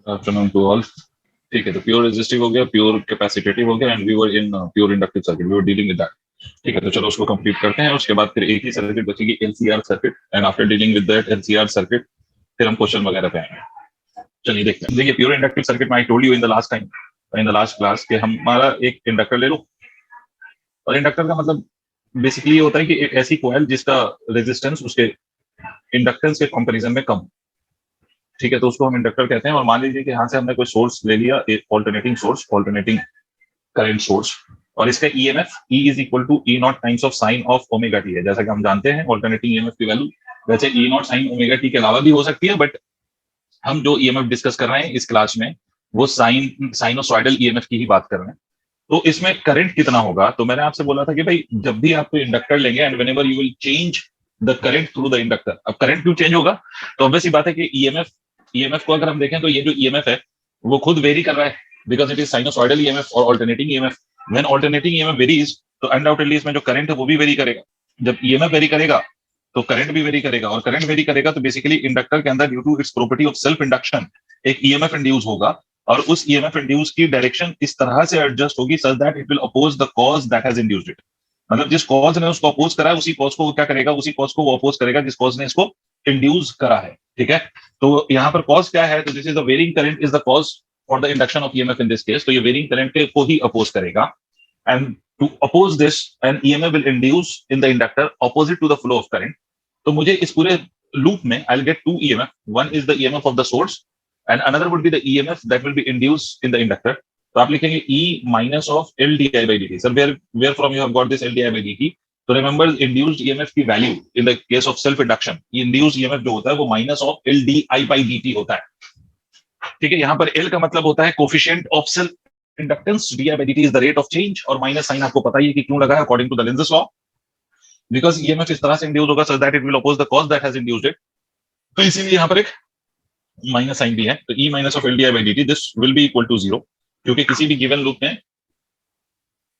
Afternoon to all. ठीक है, तो प्योर रेजिस्टिव हो गया, प्योर कैपेसिटेटिव हो गया, and we were in pure inductive circuit, we were dealing with that. ठीक है, तो चलो उसको कंप्लीट करते हैं। उसके बाद फिर एक ही सर्किट बचेगी, LCR circuit, and after dealing with that LCR circuit फिर हम क्वेश्चन वगैरह पे आएंगे। चलिए देखते हैं। देखिए, प्योर इंडक्टिव सर्किट में आई told you in the last time, in the last class, कि हमारा एक इंडक्टर ले लो। और इंडक्टर का मतलब बेसिकली ये होता है कि एक ऐसी कॉइल जिसका रेजिस्टेंस उसके इंडक्टेंस के कंपैरिजन में कम। ठीक है, तो उसको हम इंडक्टर कहते हैं। और मान लीजिए कि यहाँ से हमने कोई सोर्स ले लिया, एक alternating source, alternating current source, और इसका EMF E is equal to E naught times of sine of omega t है। जैसा कि हम जानते हैं ऑल्टरनेटिंग ईएमएफ की वैल्यू वैसे ई नॉट साइन ओमेगा टी के अलावा भी हो सकती है, बट हम जो ईएमएफ डिस्कस कर रहे हैं इस क्लास में वो साइनोसॉइडल ईएमएफ की ही बात कर रहे हैं। तो इसमें करंट कितना होगा, तो मैंने आपसे बोला था कि भाई जब भी आप कोई इंडक्टर लेंगे and whenever you will change the current through the inductor. अब करंट क्यों चेंज होगा, तो ऑब्वियस सी बात है कि ईएमएफ को अगर हम देखें तो ये जो ईएमएफ है वो खुद वेरी कर रहा है, because it is sinusoidal EMF और alternating EMF. When alternating EMF varies तो अनडाउटेडली इसमें जो करंट है वो भी वेरी करेगा। जब ईएमएफ वेरी करेगा तो करंट भी वेरी करेगा, और करंट वेरी करेगा तो बेसिकली इंडक्टर के अंदर due to its property of self induction एक ईएमएफ इंड्यूस होगा, और उस ईएमएफ इंड्यूस की डायरेक्शन इस तरह से एडजस्ट होगी such that it will oppose the cause that has induced it. मतलब जिस कॉज ने उसको अपोज करा है उसी कॉज को वो क्या करेगा, उसी कॉज को वो अपोज करेगा जिस कॉज ने इसको इंड्यूस करा है। ठीक है, तो यहाँ पर कॉज क्या है, तो this is the varying current is the cause for the induction of EMF in this case. तो ये वेरिंग करंट को ही अपोज करेगा, and to oppose this an EMF will induce in the inductor opposite to the flow of current. तो मुझे इस पूरे loop में I will get two EMF, one is the EMF of the source and another would be the EMF that will be induced in the inductor. तो आप लिखेंगे E minus of L D I by D T. Sir where from you have got this L D I by D T? तो remember induced EMF की value in the case of self induction, induced EMF जो होता है वो minus of L D I by D T होता है। ठीक है, यहाँ पर एल का मतलब होता है coefficient of self inductance, D I by D T is the rate of change, और माइनस साइन आपको पता ही है कि क्यों लगा है, according to the Lenz's law, because EMF इस तरह से इंड्यूस होगा so that it will oppose the cause that has induced it. तो इसीलिए यहाँ पर एक माइनस साइन भी है। तो E minus of L D I by D T this will be equal to zero, क्योंकि किसी भी गिवन लूप में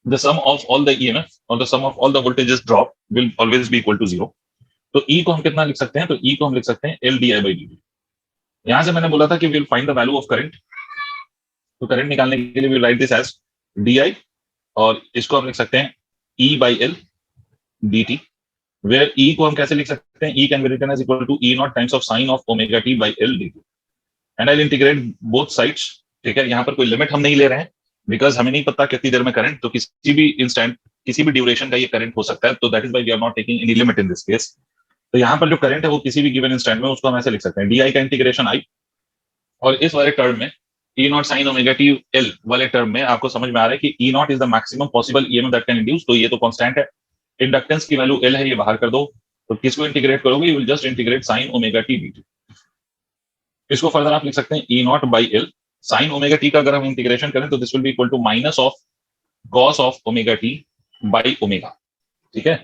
the sum of all the EMF or the sum of all the voltages drop will always be equal to zero। तो E को हम कितना लिख सकते हैं, तो E को हम लिख सकते हैं L D I by D T. यहां से मैंने बोला था कि will find the value of current, तो करंट निकालने के लिए will write this as D I, और इसको हम लिख सकते हैं E by L D T, where E को हम कैसे लिख सकते हैं, E can be written as equal to E naught times of sine of omega T by L D T, and I will integrate both sides. ठीक है, यहाँ पर कोई लिमिट हम नहीं ले रहे हैं बिकॉज हमें नहीं पता कितनी देर में करंट, तो किसी भी इंस्टेंट किसी भी ड्यूरेशन का ये करंट हो सकता है, तो that is why we are not taking any limit in this case. तो यहाँ पर जो करंट है वो किसी भी गिवन इंस्टेंट में उसको हम ऐसे लिख सकते हैं डी आई का इंटीग्रेशन आई, और इस वाले टर्म में E naught sine omega T L वाले टर्म में आपको समझ में आ रहा है कि E naught is the maximum possible EMF that can induce. तो ये तो कांस्टेंट है, इंडक्टेंस की वैल्यू एल है, ये बाहर कर दो, तो किसको इंटीग्रेट करोगे, you will just integrate sine omega T D T. इसको फर्दर आप लिख सकते हैं E naught by L sine omega T का अगर हम इंटीग्रेशन करें तो this will be equal to minus of cos of omega T by omega. ठीक है,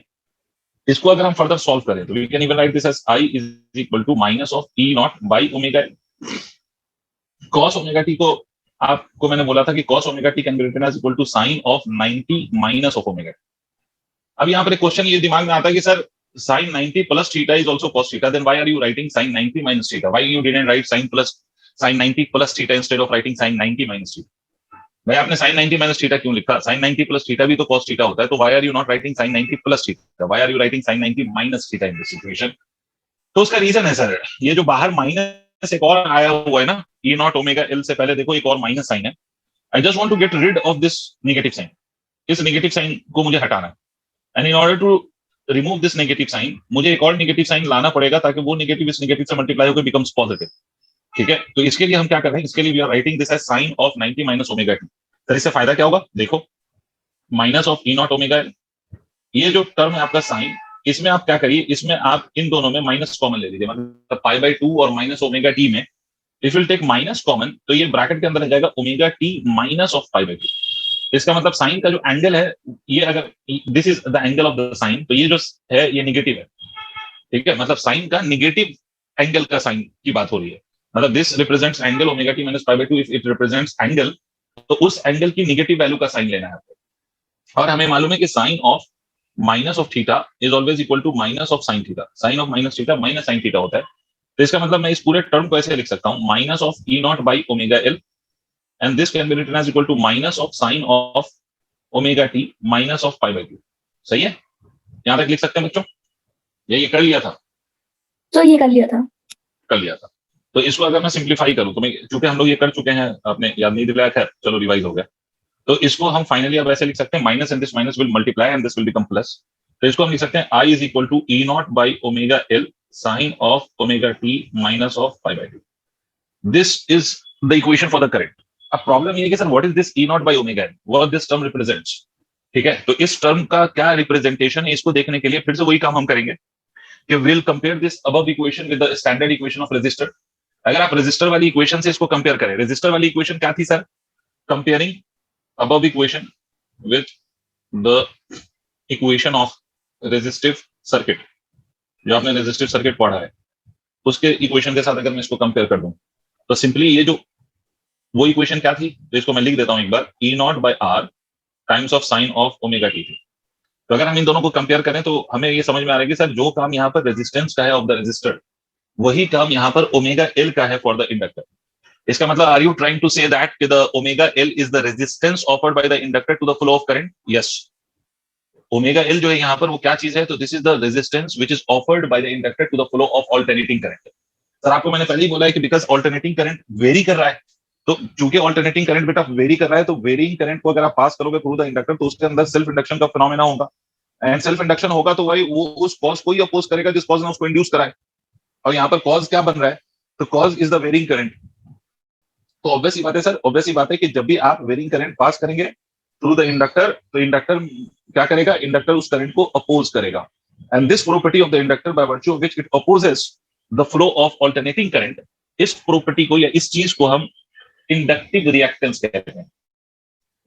इसको अगर हम फर्दर सॉल्व करें तो we can even write this as I is equal to minus of E naught by omega. Cos omega t को आपको मैंने बोला था कि cos omega t can be written as equal to sine of 90 minus of omega. अब यहाँ पर एक क्वेश्चन ये दिमाग में आता है कि sir sin 90 plus theta is also cos theta, then why are you writing sin 90 minus theta? Why you didn't write sin 90 plus theta instead of writing sin 90 minus theta? भाई आपने sin 90 minus theta क्यों लिखा? sin 90 plus theta भी तो cos theta होता है, तो why are you not writing sin 90 plus theta? Why are you writing sin 90 minus theta in this situation? तो उसका रीजन है सर, ये जो बाहर माइनस एक और आया हुआ है ना, ई नॉट ओमेगा एल से पहले देखो एक और माइनस साइन है। I just want to get rid of this negative sign, इस नेगेटिव साइन को मुझे हटाना है, and in order to remove this negative sign मुझे एक और नेगेटिव साइन लाना पड़ेगा ताकि वो नेगेटिव इस नेगेटिव से मल्टीप्लाई होकर बिकम्स पॉजिटिव। ठीक है, तो इसके लिए हम क्या कर रहे हैं, इसके लिए we are writing this as sine of 90 minus omega t. Sir इससे फायदा क्या होगा, देखो minus of E naught omega, ये जो टर्म है आपका साइन, इसमें आप क्या करिए, इसमें आप इन दोनों में माइनस कॉमन ले लीजिए, मतलब पाई बाई 2 और माइनस ओमेगा टी में if will take minus common तो ये ब्रैकेट के अंदर आ जाएगा omega T minus of pi by 2। इसका मतलब साइन का जो एंगल है, ये अगर this is the angle of the sine, तो ये जो है ये निगेटिव है। ठीक है, मतलब साइन का निगेटिव एंगल का साइन की बात हो रही है, मतलब this represents angle omega T minus pi by 2, if it represents angle तो उस एंगल की निगेटिव वैल्यू का साइन लेना है आपको। और हमें मालूम है कि sine of minus of theta is always equal to minus of sine theta, sine of minus theta minus sine theta होता है। तो इसका मतलब मैं इस पूरे टर्म को ऐसे लिख सकता हूँ, minus of E naught by omega L, and this can be written as equal to minus of sine of omega T minus of pi by 2। सही है, यहां तक लिख सकते हैं बच्चों? ये कर लिया था? तो ये कर लिया था। कर लिया था। तो इसको अगर मैं सिंप्लीफाई करूं, तो मैं, चूंकि हम लोग ये कर चुके हैं, आपने याद नहीं दिलाया, खैर चलो रिवाइज हो गया। तो इसको हम फाइनली अब ऐसे लिख सकते हैं, minus and this minus will multiply and this will become plus. तो इसको हम लिख सकते हैं I is equal to E naught by omega L sine of omega T minus of pi by 2। This is the equation for the current. अब problem ये है कि sir what is this E naught by omega L, what this term represents. ठीक है, तो इस term का क्या रिप्रेजेंटेशन है, इसको देखने के लिए फिर से वही काम हम करेंगे कि will compare this above equation with the standard equation of resistor. अगर आप रेजिस्टर वाली इक्वेशन से इसको कंपेयर करें, रेजिस्टर वाली इक्वेशन क्या थी sir? Comparing above equation with the equation of resistive circuit, जो आपने रेजिस्टिव सर्किट पढ़ा है उसके इक्वेशन के साथ अगर मैं इसको कंपेयर कर दूं, तो सिंपली ये जो वो इक्वेशन क्या थी, तो इसको मैं लिख देता हूं एक बार, E naught by R times of sine of omega T थी। तो अगर हम इन दोनों को कंपेयर करें तो हमें ये समझ में आ रहा है कि सर जो काम यहाँ पर रेजिस्टेंस का है ऑफ द रेजिस्टर, वही काम यहाँ पर ओमेगा एल का है फॉर द इंडक्टर। इसका मतलब are you trying to say that the omega L is the resistance offered by the inductor to the flow of current? Yes, omega L जो है यहाँ पर वो क्या चीज है, तो this is the resistance which is offered by the inductor to the flow of alternating current. Sir आपको मैंने पहले ही बोला है कि बिकॉज अल्टरनेटिंग करंट वेरी कर रहा है, तो चूंकि अल्टरनेटिंग करंट बेटा वेरी कर रहा है, तो वेरिंग करंट को अगर आप पास करोगे थ्रू द इंडक्टर, तो उसके अंदर सेल्फ इंडक्शन का फिनोमेना होगा, एंड सेल्फ इंडक्शन होगा तो वही वो उस कॉज को ही अपोज करेगा जिस कॉज ने उसको इंड्यूस करा है। और यहाँ पर कॉज क्या बन रहा है, तो cause is the varying current. तो ऑब्वियस ही बात है सर, ऑब्वियस ही बात है कि जब भी आप वेरिंग करंट पास करेंगे थ्रू द इंडक्टर, तो इंडक्टर क्या करेगा, इंडक्टर उस करंट को अपोज करेगा, and this property of the inductor by virtue of which it opposes the flow of alternating current, इस प्रॉपर्टी को या इस चीज को हम इंडक्टिव रिएक्टेंस कहते हैं।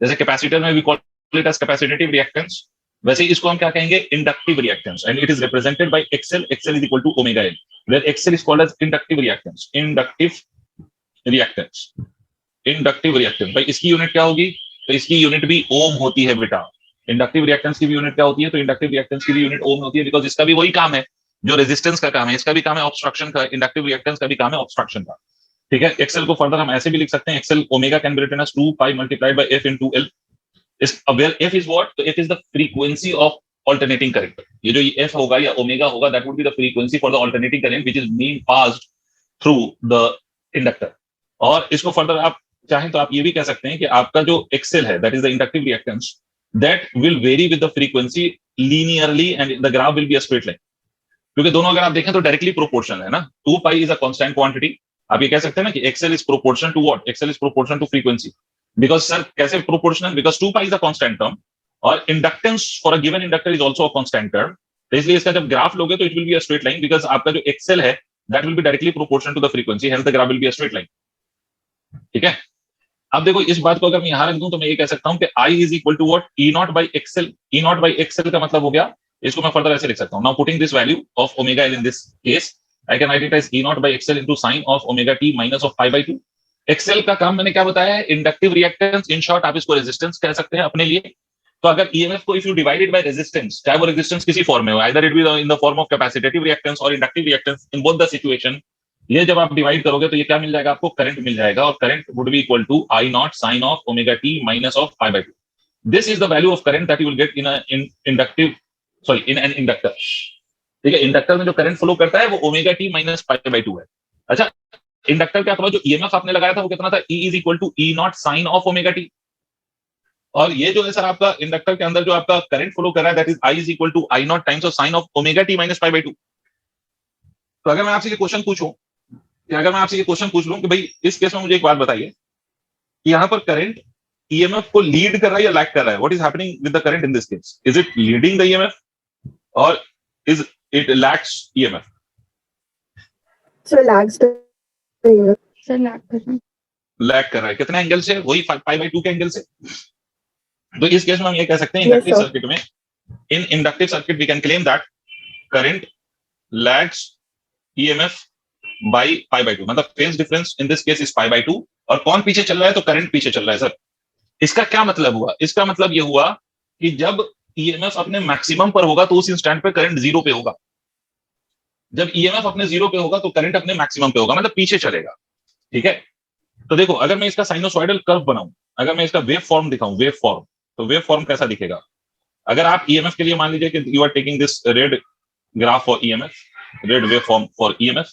जैसे कैपेसिटर में we call it as capacitative reactance, वैसे इसको हम क्या कहेंगे, inductive reactance, and it is represented by XL, XL is equal to omega L, where XL is called as inductive reactance. Inductive reactance, inductive reactance भाई इसकी unit क्या होगी, तो इसकी यूनिट भी ओम होती है बेटा। इंडक्टिव रिएक्टेंस की भी यूनिट क्या होती है, तो इंडक्टिव रिएक्टेंस की भी यूनिट ओम होती है, बिकॉज इसका भी वही काम है जो रेजिस्टेंस का काम है, इसका भी काम है ऑब्स्ट्रक्शन का, इंडक्टिव रिएक्टेंस का भी काम है ऑब्स्ट्रक्शन का। ठीक है, एक्सएल को फर्दर हम ऐसे भी लिख सकते हैं, XL omega can be written as 2 pi multiplied by F into L. इस वेयर एफ इज व्हाट, तो F is the frequency of alternating current. ये जो एफ होगा या ओमेगा होगा, that would be the frequency for the alternating current which is being passed through the inductor. और इसको further आप चाहें तो आप ये भी कह सकते हैं कि आपका जो एक्सेल है, that is the inductive reactance, that will very with the frequency linearly and the graph will be a straight line. क्योंकि दोनों अगर आप देखें तो डायरेक्टली प्रोपोर्शनल है ना, 2 pi is a constant quantity. आप ये कह सकते हैं ना कि XL is proportional to what, XL is proportional to frequency. Because sir कैसे proportional, because 2 pi is a constant term और inductance for a given inductor is also a constant term. तो इसलिए इसका जब ग्राफ लोगे तो it will be a straight line, because आपका जो एक्सेल है that will be directly proportional to the frequency, hence the graph will be a straight line. ठीक है, अब देखो इस बात को अगर मैं यहां रख दूं तो मैं ये कह सकता हूं कि I is equal to what, E naught by XL. E naught by XL का मतलब हो गया, इसको मैं फर्दर ऐसे लिख सकता हूं, now putting this value of omega L in this case, I can write it as E naught by XL into sine of omega T minus of pi by 2। XL का काम मैंने क्या बताया है, इंडक्टिव रिएक्टेंस, इन शॉर्ट आप इसको resistance कह सकते हैं अपने लिए। तो अगर ईएमएफ को if you divided by resistance, चाहे वो रेजिस्टेंस किसी फॉर्म में हो, either it be in the form of capacitative reactance और inductive reactance, in both the situation, ये जब आप डिवाइड करोगे तो ये क्या मिल जाएगा आपको, करंट मिल जाएगा, और current would be equal to I naught sine of omega T minus of pi by 2। This is the value of current that you will get in inductive, sorry in an inductor. ठीक है, inductor में जो current flow करता है वो omega T minus pi by 2 है। अच्छा, inductor क्या था, जो ईएमएफ आपने लगाया था वो कितना था, E is equal to E naught sine of omega t. और ये जो है सर आपका इंडक्टर के अंदर जो आपका करंट फ्लो कर रहा है that is I is equal to I naught times of sine of omega T minus pi by 2। तो अगर मैं आपसे ये क्वेश्चन पूछूं, कि अगर मैं आपसे ये क्वेश्चन पूछ लूं कि भाई इस केस में मुझे एक बात बताइए कि यहाँ पर करंट ईएमएफ को लीड कर रहा है या लैग कर रहा है, what is happening with the current in this case, is it leading the EMF और is it lags EMF? Sir lags the EMF, sir lag कर रहा है, लैग कर रहा है, कितने एंगल से, वही पाई बाई 2 के एंगल से। तो इस केस में हम ये कह सकते हैं इंडक्टिव सर्किट में, in inductive circuit we can claim that current lags EMF by pi by 2, मतलब phase difference in this case is pi by 2, और कौन पीछे चल रहा है, तो करंट पीछे चल रहा है। सर इसका क्या मतलब हुआ, इसका मतलब ये हुआ कि जब ईएमएफ अपने मैक्सिमम पर होगा तो उस इंस्टेंट पे करंट जीरो पे होगा। जब ईएमएफ अपने जीरो पे होगा तो करंट अपने मैक्सिमम पे होगा, मतलब पीछे चलेगा। ठीक है, तो देखो अगर मैं इसका साइनोसॉइडल कर्व बनाऊं, अगर मैं इसका वेव फॉर्म दिखाऊं, वेव फॉर्म, तो वेव फॉर्म कैसा दिखेगा? अगर आप ईएमएफ के लिए मान लीजिए कि you are taking this red graph for EMF, red wave form for EMF,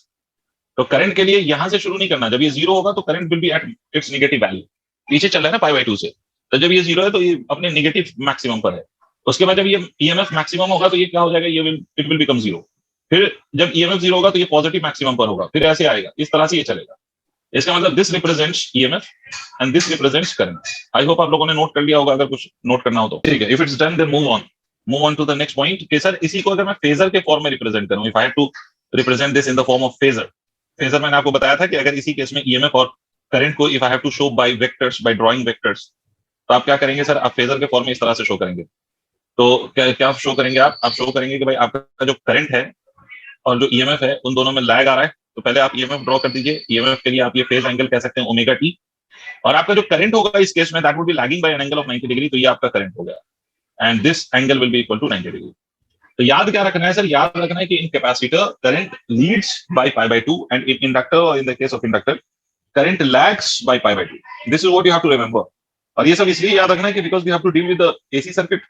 तो करंट के लिए यहां से शुरू नहीं करना, जब ये जीरो होगा तो current will be at its negative value, पीछे चल रहा है ना पाई बाई 2 से, तो जब ये जीरो है तो ये अपने नेगेटिव मैक्सिमम पर है। उसके बाद जब ये ईएमएफ मैक्सिमम होगा तो ये क्या हो जाएगा, ये इट विल बिकम जीरो। फिर जब ईएमएफ जीरो होगा तो ये पॉजिटिव मैक्सिमम पर होगा, फिर ऐसे आएगा, इस तरह से ये चलेगा। इसका मतलब this represents EMF and this represents current. I hope आप लोगों ने नोट कर लिया होगा, अगर कुछ नोट करना हो तो ठीक है। If it's done then move on to the next point कि सर इसी को अगर मैं फेजर के फॉर्म में रिप्रेजेंट करूं, if I have to represent this in the form of phasor. Phasor मैंने आपको बताया था कि अगर इसी केस में ईएमएफ और करंट को if I have to show by vectors, by drawing vectors, तो आप क्या करेंगे सर, आप फेजर के फॉर्म में इस तरह से शो करेंगे। तो क्या शो करेंगे आप शो करेंगे कि भाई आपका जो करंट है और जो ईएमएफ है उन दोनों में लैग आ रहा है, तो पहले आप ईएमएफ ड्रॉ कर दीजिए। ईएमएफ के लिए आप ये फेज एंगल कह सकते हैं ओमेगा टी, और आपका जो करंट होगा इस केस में that would be lagging by an angle of 90 degree, तो ये आपका करंट हो गया and this angle will be equal to 90 degree. तो याद क्या रखना है सर, याद रखना है कि in capacitor current leads by pi by 2 and in inductor और in the case of inductor current lags by pi by 2। This is what you have to remember. और ये सब इसलिए याद रखना है कि because we have to deal with the AC circuit,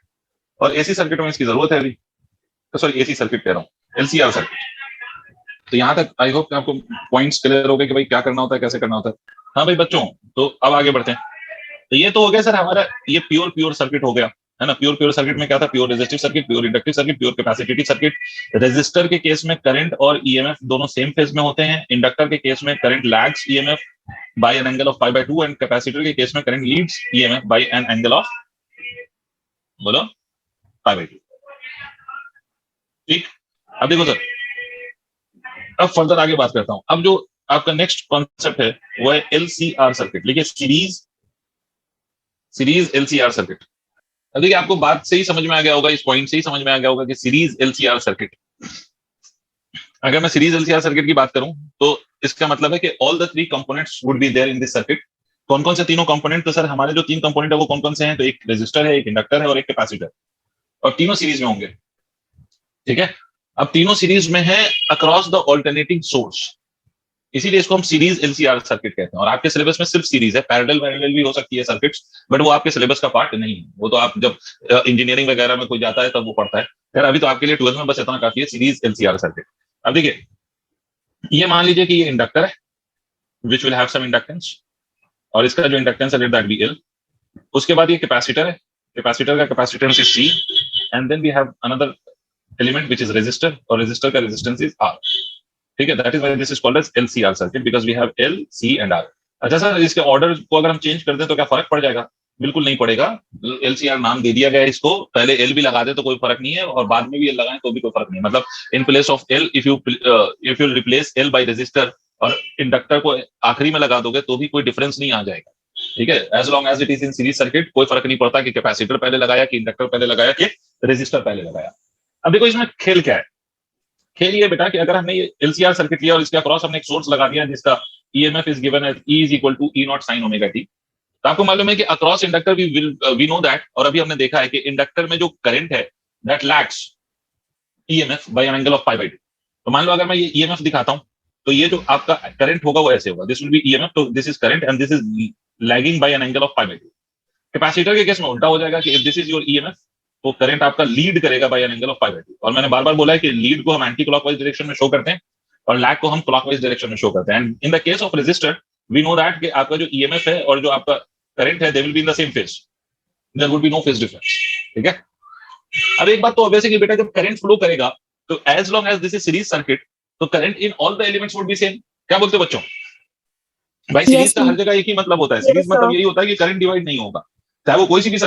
और एसी सर्किट में इसकी जरूरत है अभी, तो सॉरी एसी सर्किट कह रहा हूं, एलसीआर सर्किट। तो यहां तक आई होप आपको पॉइंट्स क्लियर हो गए कि भाई क्या करना होता है, कैसे करना होता है। हाँ भाई बच्चों, तो अब आगे बढ़ते हैं। तो ये तो हो गया सर हमारा ये प्योर सर्किट हो गया, है ना। प्योर सर्किट में क्या था, pure resistive circuit, pure inductive circuit, pure capacitive circuit. Resistor के केस में करंट और ईएमएफ दोनों सेम फेज में होते हैं। इंडक्टर के केस में current lags EMF by an angle of pi by 2 and capacitor के केस में current leads EMF by an angle of, बोलो, पाई बाय 2। ठीक, अब देखो सर, अब फर्दर आगे बात करता हूं। अब जो आपका नेक्स्ट कॉन्सेप्ट है वो है एलसीआर सर्किट। देखिए सीरीज एलसीआर सर्किट। अब देखिए आपको बात से ही समझ में आ गया होगा, इस पॉइंट से ही समझ में आ गया होगा कि सीरीज एलसीआर सर्किट, अगर मैं सीरीज एलसीआर सर्किट की बात करूं तो इसका मतलब है कि all the three components would be there in this circuit. कौन कौन से तीनों कंपोनेंट? तो सर हमारे जो तीन कंपोनेंट है वो कौन कौन से हैं? तो एक रेजिस्टर है, एक इंडक्टर है और एक कैपेसिटर, और तीनों सीरीज में होंगे। ठीक है, अब तीनों सीरीज में है अक्रॉस द ऑल्टरनेटिंग सोर्स, इसीलिए इसको हम सीरीज एलसीआर सर्किट कहते हैं। और आपके सिलेबस में सिर्फ सीरीज है, पैरेलल भी हो सकती है सर्किट्स, बट वो आपके सिलेबस का पार्ट नहीं है। वो तो आप जब इंजीनियरिंग वगैरह में कोई जाता है तब वो पढ़ता है। खैर अभी तो आपके लिए 12th में बस इतना काफी है, सीरीज एलसीआर सर्किट। अब देखिए, ये मान लीजिए कि ये इंडक्टर है which will have some inductance, और इसका जो इंडक्टेंस है लेट दैट बी एल। उसके बाद ये कैपेसिटर है, कैपेसिटर का capacitance is C, and then we have another element which is resistor, और रेजिस्टर का रेजिस्टेंस इज आर। ठीक है, that is why this is called as LCR circuit because we have L, C and R. अच्छा sir, इसके order को अगर हम change कर दें तो क्या फर्क पड़ जाएगा? बिल्कुल नहीं पड़ेगा। एलसीआर नाम दे दिया गया है इसको, पहले एल भी लगा दे तो कोई फर्क नहीं है, और बाद में भी एल लगाएं तो भी कोई फर्क नहीं। मतलब in place of L if you replace L by resistor और इंडक्टर को आखिरी में लगा दोगे तो भी कोई डिफरेंस नहीं आ जाएगा। ठीक है, as long as it is in series circuit कोई फर्क नहीं पड़ता कि कैपेसिटर पहले लगाया, कि इंडक्टर पहले लगाया, कि रेजिस्टर पहले लगाया। अब देखो इसमें खेल क्या है। खेल ये बेटा कि अगर हमने ये एलसीआर सर्किट लिया और इसके अक्रॉस हमने एक सोर्स लगा दिया जिसका EMF is given as E is equal to E naught sine omega t, तो आपको मालूम है कि across inductor we know that, और अभी हमने देखा है कि इंडक्टर में जो करंट है that lags EMF by an angle of pi by 2। तो मान लो अगर मैं ये ईएमएफ दिखाता हूं तो ये जो आपका करंट होगा वो ऐसे होगा, दिस विल बी ईएमएफ, तो this is current and this is lagging by an angle of pi by 2। Capacitor के केस में उल्टा हो जाएगा कि if this is your EMF तो करंट आपका लीड करेगा by an angle of pi by 2। और मैंने बार बार बोला है कि लीड को हम एंटी क्लॉकवाइज डायरेक्शन में शो करते हैं और लैग को हम क्लॉकवाइज डायरेक्शन में शो करते हैं। And in the case of resistor we know that कि आपका जो ईएमएफ है और जो आपका करंट है they will be in the same phase, there would be no phase difference. ठीक है, अब एक बात तो ऑब्वियस है कि बेटा जब करंट फ्लो करेगा तो as long as this is series circuit तो current in all the elements would be same. क्या बोलते हो बच्चों? भाई सीरीज का हर जगह एक ही मतलब होता है। सीरीज मतलब यही होता है कि करंट डिवाइड नहीं होगा, चाहे वो कोई सी भी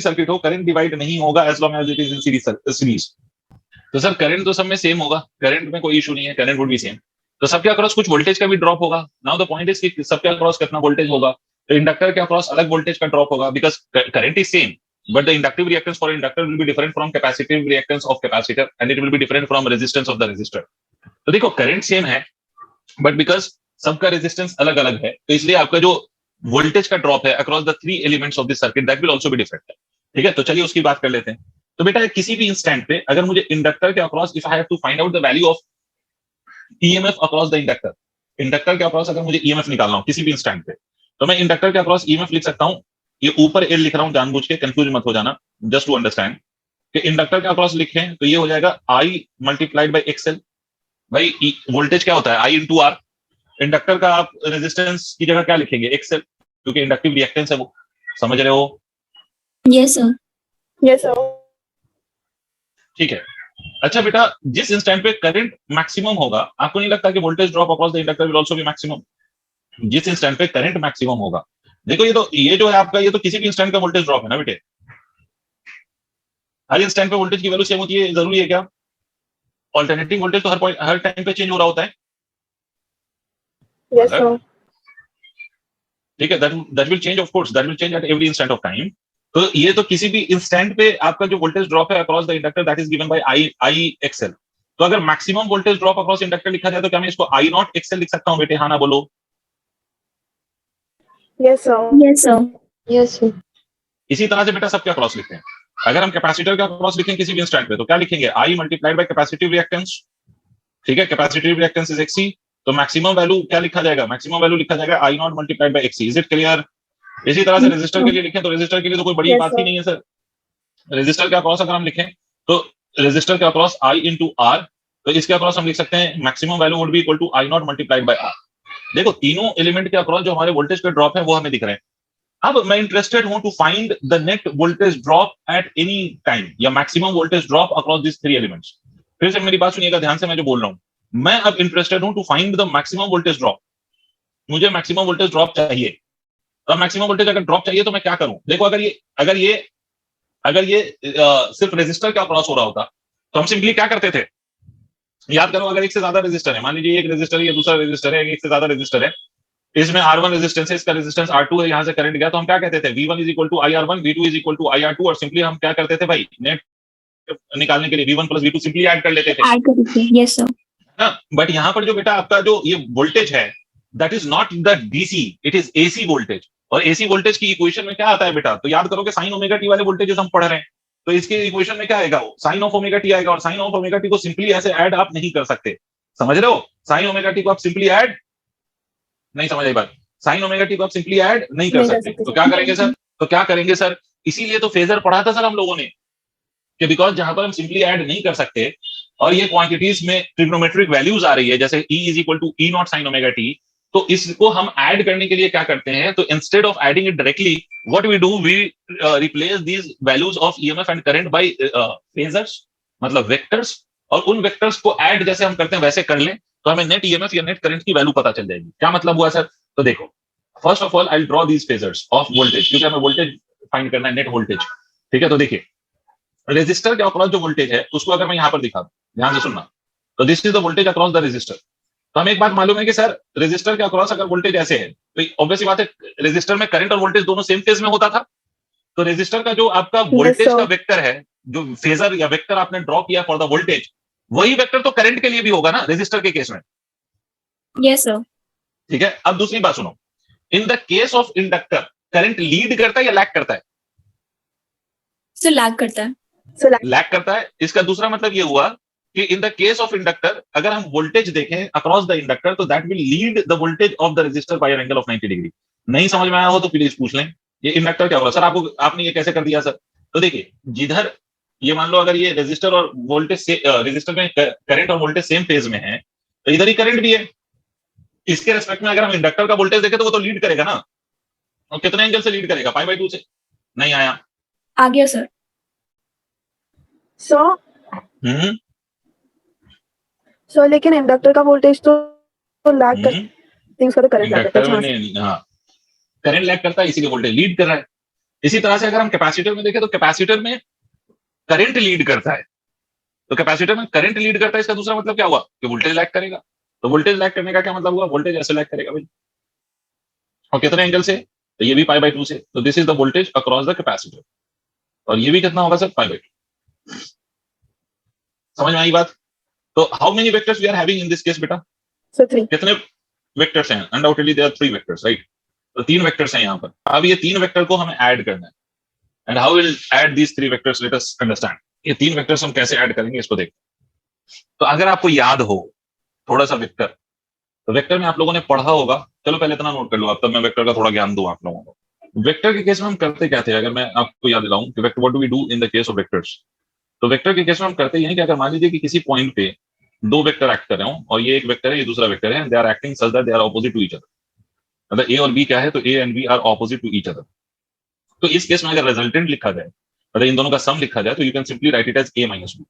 सर्किट हो, करंट डिवाइड नहीं होगा as long as it is in series. तो सर करंट तो सब में सेम होगा, करंट में कोई इशू नहीं है, करंट वुड बी सेम। तो सबके अक्रॉस कुछ वोल्टेज का भी ड्रॉप होगा। नाउ द पॉइंट इज कि सबके अक्रॉस कितना वोल्टेज होगा। तो इंडक्टर के अक्रॉस अलग वोल्टेज का ड्रॉप होगा because current is same, but the inductive reactance for inductor will be different from capacitive reactance of capacitor and it will be different from resistance of the resistor। तो देखो current same है but because सबका resistance अलग अलग है तो इसलिए आपका जो वोल्टेज का ड्रॉप है across the three elements of this circuit that will also be different. ठीक है, तो चलिए उसकी बात कर लेते हैं। तो बेटा किसी भी इंस्टेंट पे अगर मुझे इंडक्टर के across if I have to find out the value of EMF across the inductor के अक्रॉस अगर मुझे ईएमएफ निकालना हो किसी भी इंस्टेंट पे, तो मैं इंडक्टर के अक्रॉस ईएमएफ लिख सकता हूँ। ये ऊपर एल लिख रहा हूँ जानबूझ के, कंफ्यूज मत हो जाना, जस्ट टू अंडरस्टैंड कि इंडक्टर के अक्रॉस लिखें तो ये हो जाएगा आई मल्टीप्लाइड बाई एक्सएल। भाई वोल्टेज क्या होता है, आई इंटू आर। इंडक्टर का आप रेजिस्टेंस की जगह क्या लिखेंगे, एक्सएल, क्योंकि इंडक्टिव रिएक्टेंस है वो। समझ रहे हो? Yes sir. Yes, sir. ठीक है। अच्छा बेटा, जिस इंस्टेंट पे करंट मैक्सिमम होगा, आपको नहीं लगता कि voltage drop across the inductor will also be maximum? जिस इंस्टेंट पे करंट मैक्सिमम होगा, देखो ये जो है आपका, ये तो किसी भी इंस्टेंट का वोल्टेज ड्रॉप है ना बेटे। हर इंस्टेंट पे वोल्टेज की वैल्यू सेम होती है, जरूरी है क्या? ऑल्टरनेटिंग वोल्टेज तो हर टाइम पे चेंज हो रहा होता है। Yes, sir. ठीक है, that will change, of course that will change at every instant of time. तो ये तो किसी भी इंस्टेंट पे आपका जो वोल्टेज ड्रॉप है across the inductor that is given by I XL. तो अगर maximum voltage drop across inductor लिखा जाए तो क्या मैं इसको आई नॉट एक्सएल लिख सकता हूं बेटे? हाँ ना बोलो। Yes, sir. Yes sir. Yes, sir. इसी तरह से बेटा सबके अक्रॉस लिखते हैं। अगर हम कैपेसिटर का अक्रॉस लिखें किसी भी इंस्टेंट पे तो क्या लिखेंगे, I multiplied by capacitive reactance. ठीक है, कैपेसिटिव रिएक्टेंस इज एक्सी, तो मैक्सिमम वैल्यू क्या लिखा जाएगा, मैक्सिमम वैल्यू लिखा जाएगा I naught multiplied by XC. Is it clear? इसी तरह से रेजिस्टर के लिए लिखें तो रेजिस्टर के लिए तो कोई बड़ी Yes, बात ही sir. नहीं है सर। रेजिस्टर के अक्रॉस अगर हम लिखें तो रेजिस्टर के अक्रॉस आई इंटू आर, तो इसके अक्रॉस हम लिख सकते हैं maximum value would be equal to I naught multiplied by R. देखो तीनों एलिमेंट के अक्रॉस जो हमारे वोल्टेज के ड्रॉप है वो हमें दिख रहे हैं। अब मैं इंटरेस्टेड हूं to find the net voltage drop at any time या maximum voltage drop across this three elements. फिर से मेरी बात सुनिएगा ध्यान से, मैं जो बोल रहा हूं, मैं अब इंटरेस्टेड हूं to find the maximum voltage drop. मुझे मैक्सिमम वोल्टेज ड्रॉप चाहिए। तो मैक्सिमम वोल्टेज अगर ड्रॉप चाहिए तो मैं क्या करूं? देखो अगर ये सिर्फ रेजिस्टर के अक्रॉस हो रहा होता तो हम सिंपली क्या करते थे, याद करो, अगर एक से ज्यादा रेजिस्टर है, मान लीजिए एक रेजिस्टर है, दूसरा रेजिस्टर है, एक से ज्यादा रेजिस्टर है, इसमें R1 रेजिस्टेंस है, इसका रेजिस्टेंस R2 है, यहां से करंट गया तो हम क्या कहते थे, V1 is equal to IR1, V2 is equal to IR2, और सिंपली हम क्या करते थे भाई, नेट निकालने के लिए V1 plus V2 simply add कर लेते थे। ऐड कर दीजिए। Yes sir. ना, बट यहाँ पर जो बेटा आपका जो ये वोल्टेज है that is not the DC, it is AC voltage. और एसी वोल्टेज की इक्वेशन में क्या आता है बेटा, तो याद करो कि साइन ओमेगा टी वाले वोल्टेज हम पढ़ रहे हैं, तो इसके इक्वेशन में क्या आएगा, वो साइन ऑफ ओमेगा टी आएगा, और साइन ऑफ ओमेगा टी को सिंपली ऐसे ऐड आप नहीं कर सकते। समझ रहे हो? साइन ओमेगा टी को आप सिंपली ऐड नहीं, समझ आई बात? साइन ओमेगा टी को आप सिंपली ऐड नहीं कर सकते। तो क्या करेंगे सर? इसीलिए तो फेजर पढ़ा था सर हम लोगों ने, कि बिकॉज जहां पर हम सिंपली ऐड नहीं कर सकते और ये क्वांटिटीज में ट्रिग्नोमेट्रिक वैल्यूज आ रही है, जैसे E is equal to E naught sine omega t, तो इसको हम ऐड करने के लिए क्या करते हैं, तो instead of adding it directly what we do, we replace these values of EMF and current by phasors, मतलब वेक्टर्स, और उन वेक्टर्स को ऐड जैसे हम करते हैं वैसे कर लें तो हमें नेट ईएमएफ या नेट करंट की वैल्यू पता चल जाएगी। क्या मतलब हुआ सर? तो देखो, first of all I will draw these phasors of voltage, क्योंकि हमें वोल्टेज फाइंड करना है, नेट वोल्टेज। ठीक है, तो देखिए रेजिस्टर के अक्रॉस जो वोल्टेज है उसको अगर मैं यहां पर दिखा दूं, ध्यान से सुनना, तो this is the voltage across the resistor. तो हमें एक बात मालूम है कि सर रेजिस्टर के अक्रॉस अगर वोल्टेज ऐसे है तो ऑब्वियसली बात है रेजिस्टर में करंट और वोल्टेज दोनों सेम फेज में होता था। तो रेजिस्टर का जो आपका वोल्टेज का वेक्टर है, जो फेजर या वेक्टर आपने ड्रॉ किया फॉर द वोल्टेज, वही वेक्टर तो करंट के लिए भी होगा ना रेजिस्टर के केस में। Yes sir. ठीक है, अब दूसरी बात सुनो, इन the case of inductor current lead करता है या लैग करता है? सर लैग करता है। So like लैग करता है। इसका दूसरा मतलब ये हुआ कि in the case of inductor अगर हम वोल्टेज देखें अक्रॉस द इंडक्टर तो that will lead the voltage of the resistor by an angle of 90 degree. नहीं समझ में आया हो तो प्लीज पूछ लें, ये इंडक्टर क्या होगा सर, आपने ये कैसे कर दिया सर? तो देखिए, जिधर ये मान लो अगर ये रेजिस्टर और वोल्टेज से रेजिस्टर में करंट और वोल्टेज सेम फेज में है तो इधर ही करंट भी है। इसके रेस्पेक्ट में अगर हम इंडक्टर का वोल्टेज देखें तो वो तो लीड करेगा ना, और कितने एंगल से लीड करेगा, π/2 से। नहीं आया? आ गया सर। so so लेकिन इंडक्टर का वोल्टेज तो लैग कर थिंग्स का करंट लैग करता है। इंडक्टर में हाँ करंट लैग करता है, इसीलिए वोल्टेज लीड कर रहा है। इसी तरह से अगर हम कैपेसिटर में देखें तो कैपेसिटर में करंट लीड करता है, तो कैपेसिटर में करंट लीड करता है, इसका दूसरा मतलब क्या हुआ कि वोल्टेज लैग करेगा। तो वोल्टेज लैग करने का क्या मतलब हुआ, वोल्टेज ऐसे लैग करेगा भाई, और कितने एंगल से, तो ये भी π/2 से। तो this is the voltage across the capacitor, और ये भी कितना होगा सर, π/2। समझ में आई बात? तो how many vectors we are having in this case बेटा? So 3. कितने वेक्टर्स हैं? Undoubtedly there are 3 vectors, right? तो 3 वेक्टर्स हैं यहाँ पर। अब ये 3 वेक्टर को हमें ऐड करना है, and how will add these 3 vectors, let us understand. ये 3 वेक्टर्स हम कैसे ऐड करेंगे इसको देखते हैं। तो अगर आपको याद हो थोड़ा सा वेक्टर, तो वेक्टर में आप लोगों ने पढ़ा होगा, चलो पहले इतना नोट कर लो आप, तब मैं वेक्टर का थोड़ा ज्ञान दूं आप लोगों को। वेक्टर के केस में हम करते क्या थे, अगर मैं आपको याद दिलाऊं कि vector what do we do in the case of vectors. तो वेक्टर के केस में हम करते ये हैं कि अगर मान लीजिए कि किसी पॉइंट पे 2 वेक्टर एक्ट कर रहे हो, और ये एक वेक्टर है, ये दूसरा वेक्टर है, they are acting such that they are opposite to each other, मतलब ए और बी क्या है, तो A and B are opposite to each other. तो इस केस में अगर रिजल्टेंट लिखा जाए, मतलब इन दोनों का सम लिखा जाए, तो you can simply write it as A minus B.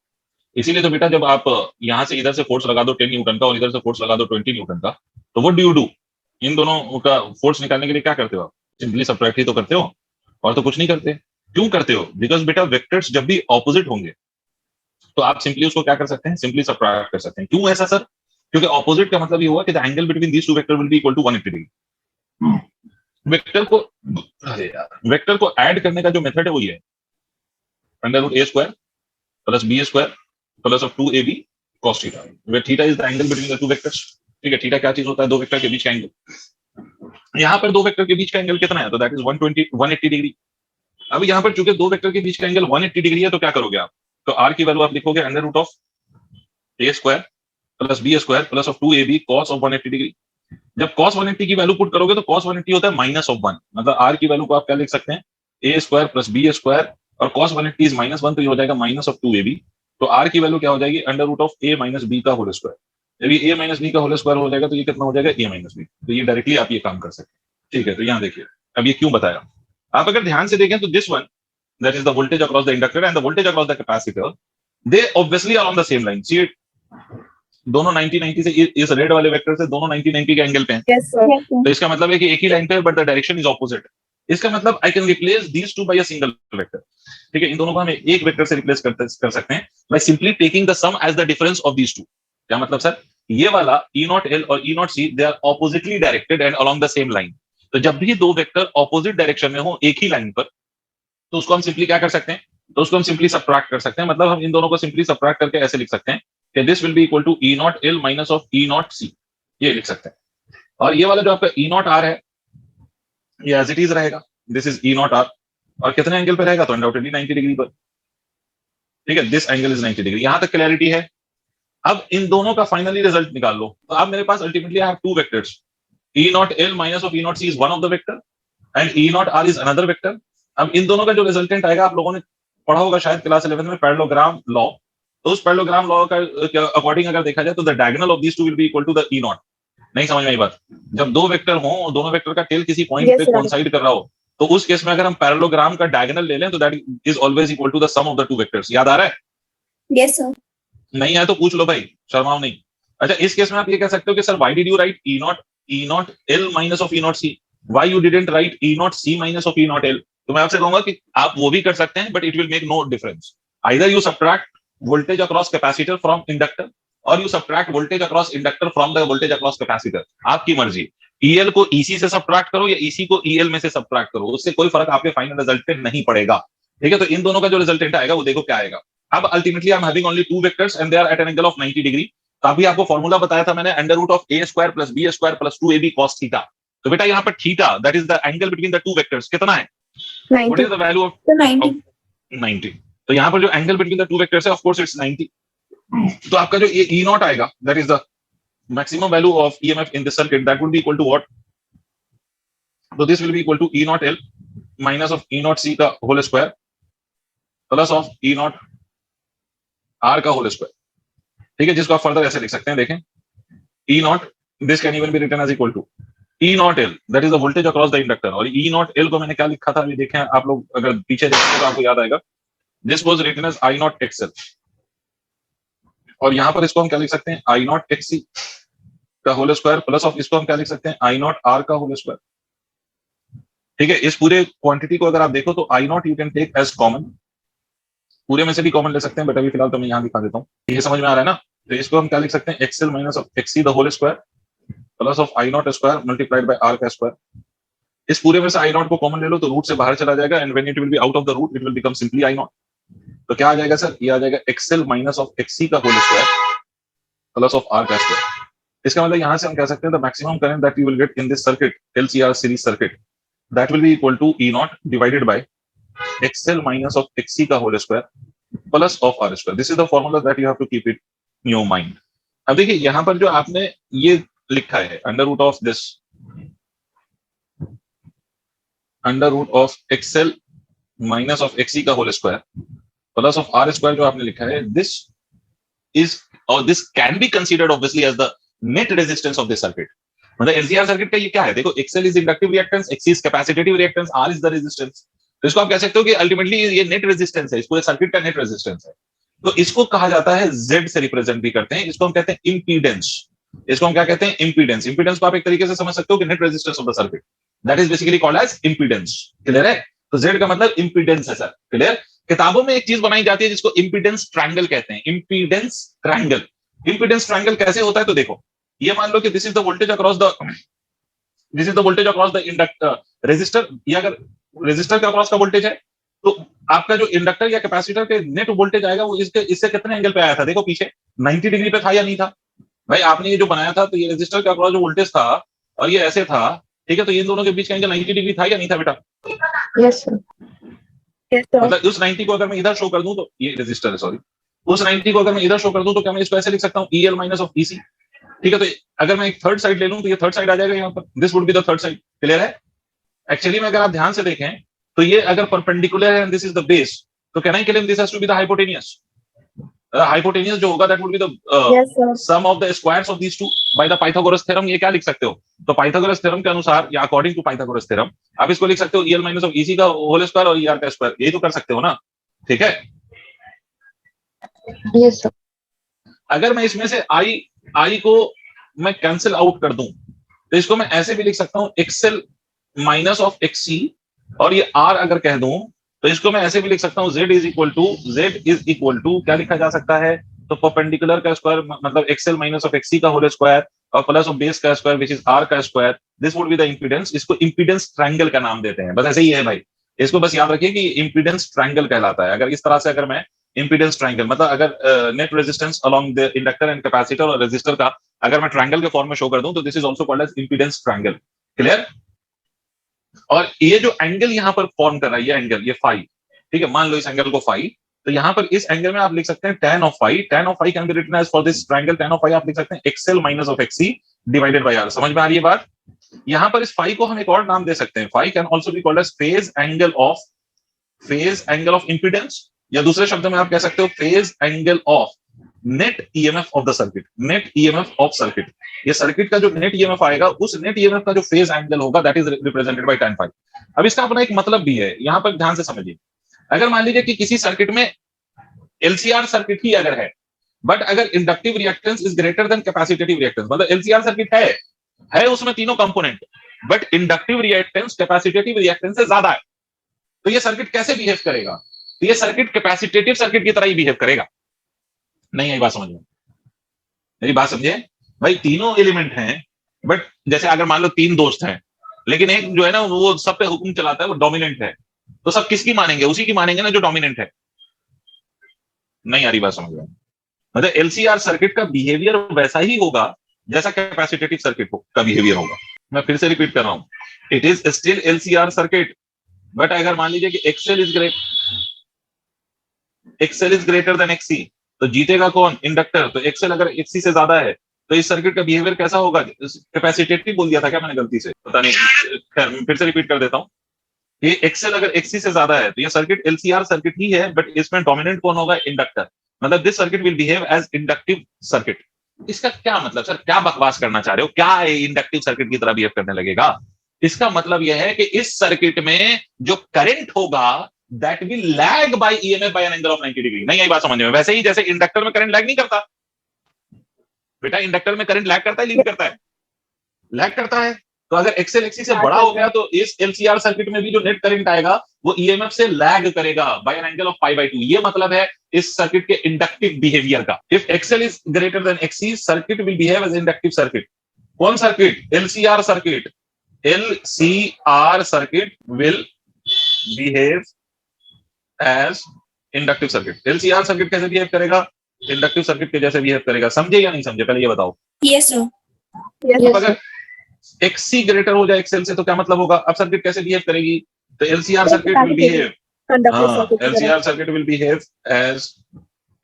इसीलिए तो बेटा जब आप यहाँ से इधर से फोर्स लगा दो 10 न्यूटन का और इधर से फोर्स लगा दो 20 न्यूटन का, तो व्हाट डू यू डू, इन दोनों का फोर्स निकालने के लिए क्या करते हो आप, सिंपली सब्ट्रैक्ट ही तो करते हो, और तो कुछ नहीं करते। क्यों करते हो, बिकॉज बेटा वेक्टर्स जब भी ऑपोजिट होंगे तो आप सिंपली उसको क्या कर सकते हैं, सिंपली सब्ट्रैक्ट कर सकते हैं। क्यों ऐसा सर, क्योंकि ऑपोजिट का मतलब ये हुआ कि the angle between these two vector will be equal to 180 degree. Vector को, अरे यार, वेक्टर को ऐड करने का जो मेथड है वो ये है, under root A square plus B square plus of 2ab cos theta, where theta is the angle between the two vectors. ठीक है, थीटा क्या चीज होता है, दो वेक्टर के बीच का एंगल। यहाँ पर दो वेक्टर के बीच का एंगल कितना है, तो दैट इज 180 डिग्री। अब यहाँ पर चूंकि दो वेक्टर के बीच का एंगल 180 डिग्री है, तो क्या करोगे आप, तो आर की वैल्यू आप लिखोगे under root of A square plus B square plus of 2ab cos of 180 degree. जब cos 180 की वैल्यू पुट करोगे तो cos 180 होता है माइनस ऑफ 1, मतलब आर की वैल्यू को आप क्या लिख सकते हैं, ए स्क्वायर प्लस बी स्क्वायर, और cos 180 इज -1, तो ये हो जाएगा माइनस ऑफ 2ab। तो आर की वैल्यू क्या हो जाएगी, under root of A minus B का होल स्क्वायर। जब ये ए माइनस बी का होल स्क्वायर हो जाएगा तो ये कितना हो जाएगा, ए माइनस बी। तो ये डायरेक्टली आप ये काम कर सकते हैं। ठीक है, तो यहाँ देखिए अब ये क्यों बताया, आप अगर ध्यान से देखें तो this one that is the voltage across the inductor and the voltage across the capacitor, they obviously are on the same line. See it, दोनों 90-90 से, इस रेड वाले वेक्टर से दोनों 90-90 के एंगल पे हैं। Yes, sir. Yes, sir. तो इसका मतलब है कि एक ही लाइन पे है, but the direction is opposite. इसका मतलब I can replace these two by a single vector. ठीक है, इन दोनों को हम एक वेक्टर से रिप्लेस कर सकते हैं by simply taking the sum as the difference of these two. क्या मतलब सर, ये वाला E0L और E0C they are oppositely directed and along the same line. तो जब भी दो वेक्टर ऑपोजिट डायरेक्शन में हो एक ही लाइन पर, तो उसको हम सिंपली क्या कर सकते हैं, तो उसको हम सिंपली सबट्रैक्ट कर सकते हैं। मतलब हम इन दोनों को सिंपली सबट्रैक्ट करके ऐसे लिख सकते हैं कि this will be equal to E0L minus of E0C, ये लिख सकते हैं। और ये वाला जो आपका E0R है, ये एज इट इज रहेगा, दिस इज E0R, और कितने एंगल पे रहेगा, तो अनडाउटेडली 90 डिग्री पर। ठीक है, दिस एंगल इज 90 डिग्री। यहां तक क्लैरिटी है। अब इन दोनों का फाइनली रिजल्ट निकाल लो। तो अब मेरे पास ultimately I have two vectors, E0L minus of E0C is one of the vector and E0R is another vector. अब इन दोनों का जो रिजल्टेंट आएगा, आप लोगों ने पढ़ा होगा शायद क्लास 11 में पैरेललोग्राम लॉ। तो उस पैरेललोग्राम लॉ का अकॉर्डिंग अगर देखा जाए तो the diagonal of these two will be equal to the E0। नहीं समझ में आई बात, जब दो वेक्टर हो और दोनों वेक्टर का टेल किसी पॉइंट Yes, पे sir. कोइंसाइड कर रहा हो, तो उस केस में अगर हम पैरेललोग्राम का डायगोनल ले लें तो that is always equal to the sum of the two vectors. याद आ रहा है, Yes, sir. नहीं आया तो पूछ लो भाई, शर्माओ नहीं। अच्छा, इस केस में आप ये कह सकते हो कि sir why did you right E0L minus of E0C, why you didn't right E0C minus of E0L। तो मैं आपसे कहूंगा कि आप वो भी कर सकते हैं, but it will make no difference. Either you subtract voltage across capacitor from inductor, और you subtract voltage across inductor from the voltage across capacitor, आपकी मर्जी। EL को EC से सबट्रैक्ट करो या EC को EL में से सबट्रैक्ट करो, उससे कोई फर्क आपके फाइनल रिजल्ट पे नहीं पड़ेगा। ठीक है, तो इन दोनों का जो रिजल्टेंट आएगा वो देखो क्या आएगा। अब ultimately I am having only two vectors and they are at an angle of 90 degree. तो अभी आपको फॉर्मूला बताया था मैंने, under root of A square plus B square plus 2ab cos theta. तो बेटा यहाँ पर theta that is the angle between the two vectors कितना है, what 90. Is the value of So 90. 90। तो यहाँ पर जो angle between the two vectors है, ऑफ कोर्स इट्स 90। तो आपका जो ये E0 आएगा, that is the maximum value of EMF in this circuit, that will be equal to what, तो this will be equal to E0L minus of E0C का whole square plus of E0R का whole square. ठीक है, जिसको आप further ऐसे लिख सकते हैं, देखें E0, this can even be written as equal to E0L, that is the voltage across the inductor. और E0L को मैंने क्या लिखा था अभी देखें आप लोग, अगर पीछे देखेंगे तो आपको याद आएगा, this was written as I0XL। और यहां पर इसको हम क्या लिख सकते हैं, I0XC का होल स्क्वायर प्लस ऑफ इसको हम क्या लिख सकते हैं, I0R का होल स्क्वायर। ठीक है, इस पूरे क्वांटिटी को अगर आप देखो तो I0 you can take as common, पूरे में से भी कॉमन ले सकते हैं, बट अभी फिलहाल तो मैं यहाँ दिखा देता हूँ। ये समझ में आ रहा है ना, तो इसको हम क्या लिख सकते हैं, XL minus of XC the whole square plus of I0 square multiplied by R का स्क्वायर। इस पूरे में से I0 को कॉमन ले लो तो रूट से बाहर चला जाएगा, and when it will be out of the root it will become simply I0। तो क्या आ जाएगा सर, ये आ जाएगा XL माइनस ऑफ XC का whole square plus of R का स्क्वायर। इसका मतलब यहाँ से हम कह सकते हैं the maximum current that you will get in this circuit, LCR series circuit, that will be equal to E0 divided by XL minus of XC का whole square plus of R square. This is the formula that you have to keep it in your mind. अब देखिए यहां पर जो आपने ये लिखा है under root of this, under root of XL minus of XC का whole square plus of R square जो आपने लिखा है, दिस इज और this can be considered obviously as the net resistance of this circuit. मतलब LCR circuit का ये क्या है, देखो XL is inductive reactance, XC is capacitative reactance, R is the resistance. तो इसको आप कह सकते हो कि अल्टीमेटली ये नेट रेजिस्टेंस है, इस पूरे सर्किट का नेट रेजिस्टेंस है। तो इसको कहा जाता है जेड से रिप्रेजेंट भी करते हैं, इसको हम कहते हैं इंपीडेंस। इसको हम क्या कहते हैं, इंपीडेंस। इंपीडेंस को आप एक तरीके से समझ सकते हो कि net resistance of the circuit, that is basically called as impedance. Clear है? तो जेड का मतलब इंपीडेंस है सर। क्लियर? किताबों में एक चीज बनाई जाती है जिसको इंपीडेंस ट्रायंगल कहते हैं, इंपीडेंस ट्रायंगल। इंपीडेंस ट्रायंगल कैसे होता है, तो देखो ये मान लो कि this is the voltage across the, this is the voltage across the inductor resistor, या अगर रेजिस्टर के अक्रॉस का वोल्टेज है तो आपका जो इंडक्टर या कैपेसिटर के नेट वोल्टेज आएगा वो इससे कितने एंगल पे आया था, देखो पीछे 90 डिग्री पे था या नहीं था भाई। आपने ये जो बनाया था तो ये रेजिस्टर के अक्रॉस जो वोल्टेज था और ये ऐसे था, ठीक है, तो इन दोनों के बीच का एंगल 90 डिग्री था या नहीं था बेटा? Yes sir. Yes sir. मतलब उस 90 को अगर मैं इधर शो कर दूं तो ये रेजिस्टर है, सॉरी, उस 90 को अगर मैं इधर शो कर दूं तो क्या मैं इसको ऐसे लिख सकता हूं, EL माइनस ऑफ EC। ठीक है, तो अगर मैं एक थर्ड साइड ले लूं तो ये थर्ड साइड आ जाएगा यहाँ पर, this would be the third side. Clear है? एक्चुअली में अगर आप ध्यान से देखें तो ये अगर परपेंडिकुलर है and this is the base, तो can I claim this has to be the hypotenuse. Hypotenuse जो होगा that would be the yes sir. Sum of the squares of these two by the Pythagoras theorem. ये क्या लिख सकते हो, तो Pythagoras theorem के अनुसार या अकॉर्डिंग टू पाइथागोरस थ्योरम आप इसको लिख सकते हो EL माइनस ऑफ EC का होल स्क्वायर और ER का स्क्वायर, यही तो कर सकते हो ना। ठीक है, यस सर। अगर मैं इसमें से आई को मैं कैंसिल आउट कर दूं तो इसको मैं ऐसे भी लिख सकता हूं एक्सएल माइनस ऑफ एक्सी, और ये आर अगर कह दूं तो इसको मैं ऐसे भी लिख सकता हूं जेड इज इक्वल टू क्या लिखा जा सकता है, तो परपेंडिकुलर का स्क्वायर मतलब एक्सएल माइनस ऑफ एक्सी का होल स्क्वायर और प्लस ऑफ बेस का स्क्वायर विच इज आर का square, this would be the impedance. इसको इंपीडेंस ट्रायंगल का नाम देते हैं, बस ऐसे ही है भाई। इसको बस याद रखिए कि इंपीडेंस ट्रायंगल कहलाता है। अगर इस तरह से अगर मैं इंपीडेंस ट्रायंगल मतलब अगर net resistance along the inductor and capacitor और रेजिस्टर का अगर मैं ट्रायंगल के फॉर्म में शो कर दूं तो this is also called as impedance triangle. Clear? और ये जो एंगल यहां पर फॉर्म कर रहा है, ये एंगल, ये फाई, ठीक है, मान लो इस एंगल को फाई, तो यहां पर इस एंगल में आप लिख सकते हैं tan of phi. tan of phi can be written as for this triangle tan of phi आप लिख सकते हैं XL minus of XC divided by R. समझ में आ रही है बात? यहां पर इस फाई को हम एक और नाम दे सकते हैं, phi can also be called as phase angle of impedance, या दूसरे शब्दों में आप कह सकते हो phase angle of net EMF of the circuit, net EMF of circuit. ये सर्किट का जो नेट ईएमएफ आएगा उस नेट ईएमएफ का जो फेज एंगल होगा that is represented by tan phi. अब इसका अपना एक मतलब भी है, यहां पर ध्यान से समझिए। अगर मान लीजिए कि किसी सर्किट में एलसीआर सर्किट ही अगर है बट अगर inductive reactance is greater than capacitative reactance, मतलब एलसीआर सर्किट है उसमें तीनों component but inductive reactance capacitative reactance से ज्यादा है, तो ये सर्किट कैसे बिहेव करेगा? तो ये सर्किट कैपेसिटेटिव सर्किट की तरह ही बिहेव करेगा। नहीं आई बात समझ में? मेरी बात समझे भाई, तीनों एलिमेंट हैं बट जैसे अगर मान लो तीन दोस्त हैं लेकिन एक जो है ना वो सब पे हुक्म चलाता है, वो डोमिनेंट है, तो सब किसकी मानेंगे? उसी की मानेंगे ना जो डोमिनेंट है। नहीं आ रही बात समझ में? मतलब एलसीआर सर्किट का बिहेवियर वैसा ही होगा जैसा कैपेसिटेटिव सर्किट का बिहेवियर होगा। मैं फिर से रिपीट कर रहा हूं, it is still LCR circuit but अगर मान लीजिए कि XL is greater than XC तो जीतेगा कौन? इंडक्टर। तो एक्सएल अगर एक्सी से ज्यादा है तो इस सर्किट का बिहेवियर कैसा होगा? कैपेसिटेटिव बोल दिया था क्या मैंने गलती से? पता नहीं, खैर फिर से रिपीट कर देता हूं। ये एक्सएल अगर एक्सी से ज्यादा है तो ये सर्किट एलसीआर सर्किट ही है बट इसमें डोमिनेंट कौन होगा? इंडक्टर। मतलब this circuit will behave as inductive circuit. इसका क्या मतलब सर, क्या बकवास करना चाह रहे हो? क्या इंडक्टिव सर्किट की तरह बिहेव करने लगेगा? इसका मतलब यह है कि इस सर्किट में जो करंट होगा that will lag by EMF by an angle of 90 degree. नहीं आई बात समझ में? वैसे ही जैसे इंडक्टर में करंट लैग नहीं करता बेटा, इंडक्टर में करंट लैग करता है लीड करता है? लैग करता है। तो अगर एक्सएल एक्सी से बड़ा हो गया तो इस एलसीआर सर्किट में भी जो नेट करंट आएगा वो ईएमएफ से लैग करेगा बाय एन एंगल ऑफ π/2। ये मतलब है इस सर्किट के इंडक्टिव बिहेवियर का। If XL is greater than XC circuit will behave as inductive circuit. कौन circuit? LCR circuit. LCR circuit will behave as inductive circuit. LCR circuit कैसे behave करेगा? Inductive circuit के जैसे बिहेव करेगा। समझे या नहीं समझे पहले ये बताओ? Yes sir. यस अगर एक्सी ग्रेटर हो जाए एक्सएल से तो क्या मतलब होगा? अब सर्किट कैसे बिहेव करेगी? तो LCR circuit will behave conductive हाँ, सर्किट की तरह। LCR circuit will behave as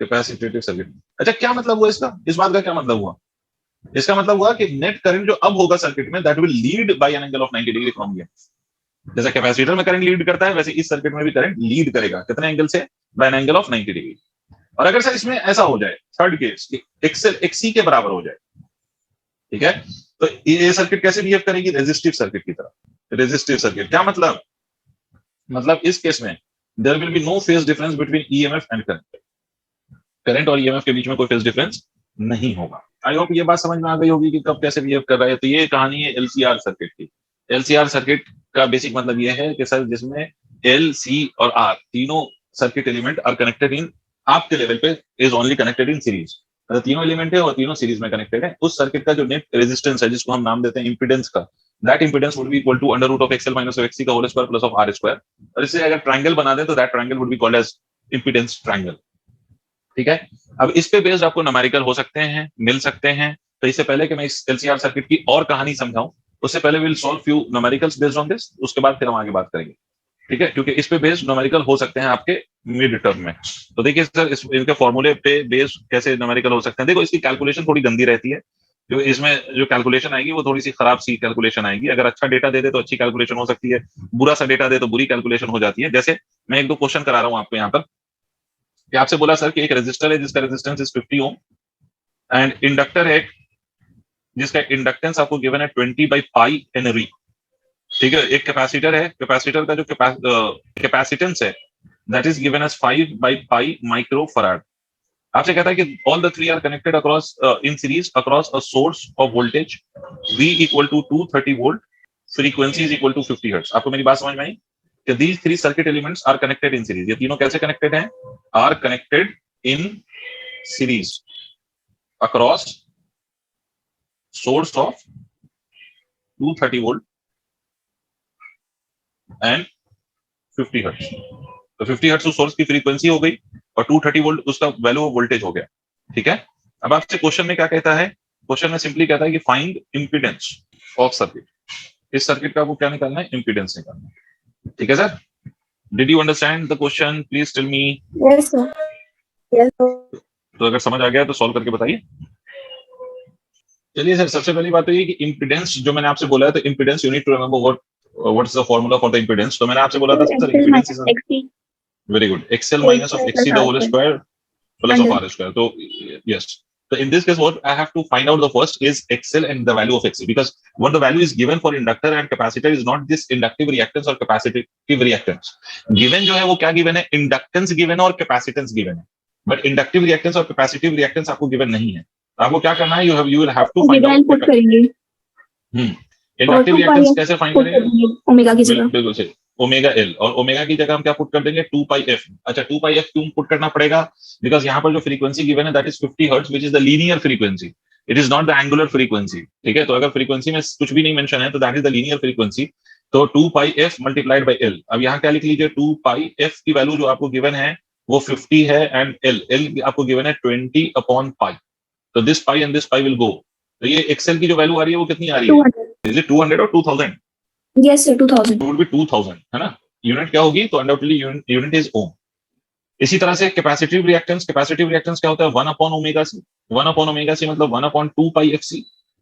capacitive circuit. अच्छा, क्या मतलब हुआ इसका? इस बात का क्या मतलब हुआ? इसका मतलब हुआ कि नेट करंट जो अब होगा सर्किट में, that will lead by an angle of 90 degree from here. जैसे कैपेसिटर में करंट लीड करता है, वैसे इस सर्किट में भी करंट लीड करेगा। कितने एंगल से? By an angle of 90 degree. और अगर सर इसमें ऐसा हो जाए, थर्ड केस, एक्सएल एक्सी के बराबर हो जाए, ठीक है, तो ये सर्किट कैसे बिहेव करेगी? रेजिस्टिव सर्किट की तरह। रेजिस्टिव सर्किट क्या मतलब? मतलब इस केस में there will be no phase difference between EMF and current. Current और ईएमएफ के बीच में कोई फेज डिफरेंस नहीं होगा। आई होप ये बात समझ में आ गई होगी कि कब कैसे बिहेव कर रहा है। तो ये कहानी है एलसीआर सर्किट की। एलसीआर सर्किट का बेसिक मतलब ये है कि सर जिसमें एल, सी और आर तीनों circuit element are connected in, आपके लेवल पे is only connected in series. मतलब तीनों एलिमेंट है और तीनों सीरीज में कनेक्टेड है। उस सर्किट का जो नेट रेजिस्टेंस है, जिसको हम नाम देते हैं इंपीडेंस का, that impedance would be equal to under root of XL minus of XC का whole square plus of R square. और इसे अगर ट्रायंगल बना दें तो that triangle would be called as impedance triangle. ठीक है, अब इस पे बेस्ड आपको न्यूमेरिकल हो सकते हैं, मिल सकते हैं। तो इससे पहले कि मैं इस एलसीआर सर्किट की और कहानी समझाऊं, उससे पहले will solve few numericals based on this, उसके बाद फिर हम आगे बात करेंगे। ठीक है, क्योंकि इस पे बेस्ड न्यूमेरिकल हो सकते हैं आपके मिड टर्म में। तो देखिए सर, इनके फॉर्मूले पे बेस्ड कैसे न्यूमेरिकल हो सकते हैं। देखो, इसकी कैलकुलेशन थोड़ी गंदी रहती है, जो इसमें जो कैलकुलेशन आएगी वो थोड़ी सी खराब सी कैलकुलेशन आएगी। अगर अच्छा डेटा दे दे तो अच्छी कैलकुलेशन हो सकती है, बुरा सा डेटा दे तो बुरी कैलकुलेशन हो जाती है। जैसे मैं एक दो क्वेश्चन करा रहा हूँ आपको यहाँ पर, कि आपसे बोला सर कि एक रेजिस्टर है जिसका resistance is 50 ohm, and inductor है जिसका इंडक्टेंस आपको गिवन है 20 बाई पाई हेनरी। ठीक है, एक कैपेसिटर है, कैपेसिटर का जो कैपेसिटेंस है that is given as 5 by pi micro farad. आपसे कहता है कि all the three are connected across in series across a source of voltage V equal to 230 volt, frequency is equal to 50 hertz. आपको मेरी बात समझ में आई कि these three circuit elements are connected in series. ये तीनों कैसे कनेक्टेड हैं? Are connected in series across source of 230 volt and 50 hertz. तो 50 हर्ट्ज उस सोर्स की फ्रीक्वेंसी हो गई और 230 वोल्ट उसका वैल्यू ऑफ वोल्टेज हो गया। ठीक है, अब आपसे क्वेश्चन में क्या कहता है? क्वेश्चन में सिंपली कहता है कि फाइंड इंपीडेंस ऑफ सर्किट। इस सर्किट का आपको क्या निकालना है? इंपीडेंस निकालना है। ठीक है sir, did you understand the question? Please tell me. Yes sir, yes sir. तो अगर समझ आ गया तो सॉल्व करके बताइए। चलिए सर, सबसे पहली बात तो ये कि इंपीडेंस जो मैंने आपसे बोला है, तो impedance you need to remember what is the formula for the impedance. तो मैंने आपसे बोला था sir, XL impedance is minus XC very good, XL minus of XC the whole square plus of R square. तो yes, so in this case what I have to find out the first is XL and the value of XC, because what the value is given for inductor and capacitor is not this inductive reactance or capacitive reactance given। जो है वो क्या given है? inductance given है और capacitance given है, but inductive reactance और capacitive reactance आपको given नहीं है। आपको क्या करना है? you will have to find out put करेंगे inductive reactance कैसे फाइंड पुट करेंगे? करेंगे ओमेगा की जगह। बिल्कुल सही, ओमेगा एल, और ओमेगा की जगह हम क्या पुट कर देंगे? 2 पाई एफ। अच्छा, 2 पाई एफ क्यों पुट करना पड़ेगा? बिकॉज यहाँ पर जो फ्रीक्वेंसी गिवन है that is 50 hertz which is the linear frequency, it is not the angular frequency. ठीक है, तो अगर फ्रीक्वेंसी में कुछ भी नहीं मेंशन है तो that is the linear frequency. तो 2 pi F multiplied by L. अब यहाँ क्या लिख लीजिए? 2 पाई एफ की वैल्यू जो आपको गिवन है वो 50 है, एंड एल आपको गिवन है 20 अपॉन पाई। तो this pi and this pi will go. तो ये एक्सएल की जो वैल्यू आ रही है वो कितनी आ रही है? इज इट 200 और 2000? यस सर 2000 वुड बी 2000, है ना? यूनिट क्या होगी? तो अनडाउटेडली यूनिट इज ओम। इसी तरह से कैपेसिटिव रिएक्टेंस, कैपेसिटिव रिएक्टेंस क्या होता है? 1 upon omega C. 1 upon omega C मतलब 1 अपॉन 2 पाई एफ सी।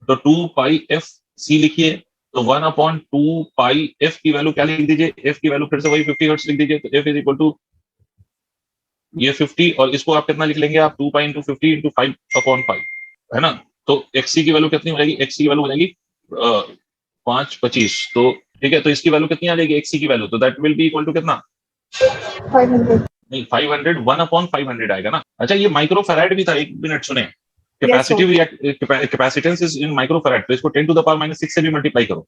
तो 2 पाई एफ सी लिखिए, तो 1 अपॉन 2 पाई एफ की वैल्यू क्या लिख दीजिए? एफ की वैल्यू फिर से वही 50 हर्ट्ज लिख दीजिए। तो एफ इज इक्वल टू ये 50, और इसको आप कितना लिख लेंगे? आप 2 पाई इंटू 50 इंटू 5 अपॉन 5, है ना? तो एक्सी की वैल्यू कितनी हो जाएगी? एक्सी की वैल्यू हो जाएगी 525। तो ठीक है, तो इसकी वैल्यू कितनी आ जाएगी? एक्सी की वैल्यू, तो that will be equal to कितना? 500। नहीं, 500 1 अपॉन 500 आएगा ना। अच्छा, ये माइक्रो फैराड भी था, एक मिनट सुने। Capacitive capacitance is in micro farad, तो इसको 10 टू द पावर माइनस 6 से भी मल्टीप्लाई करो।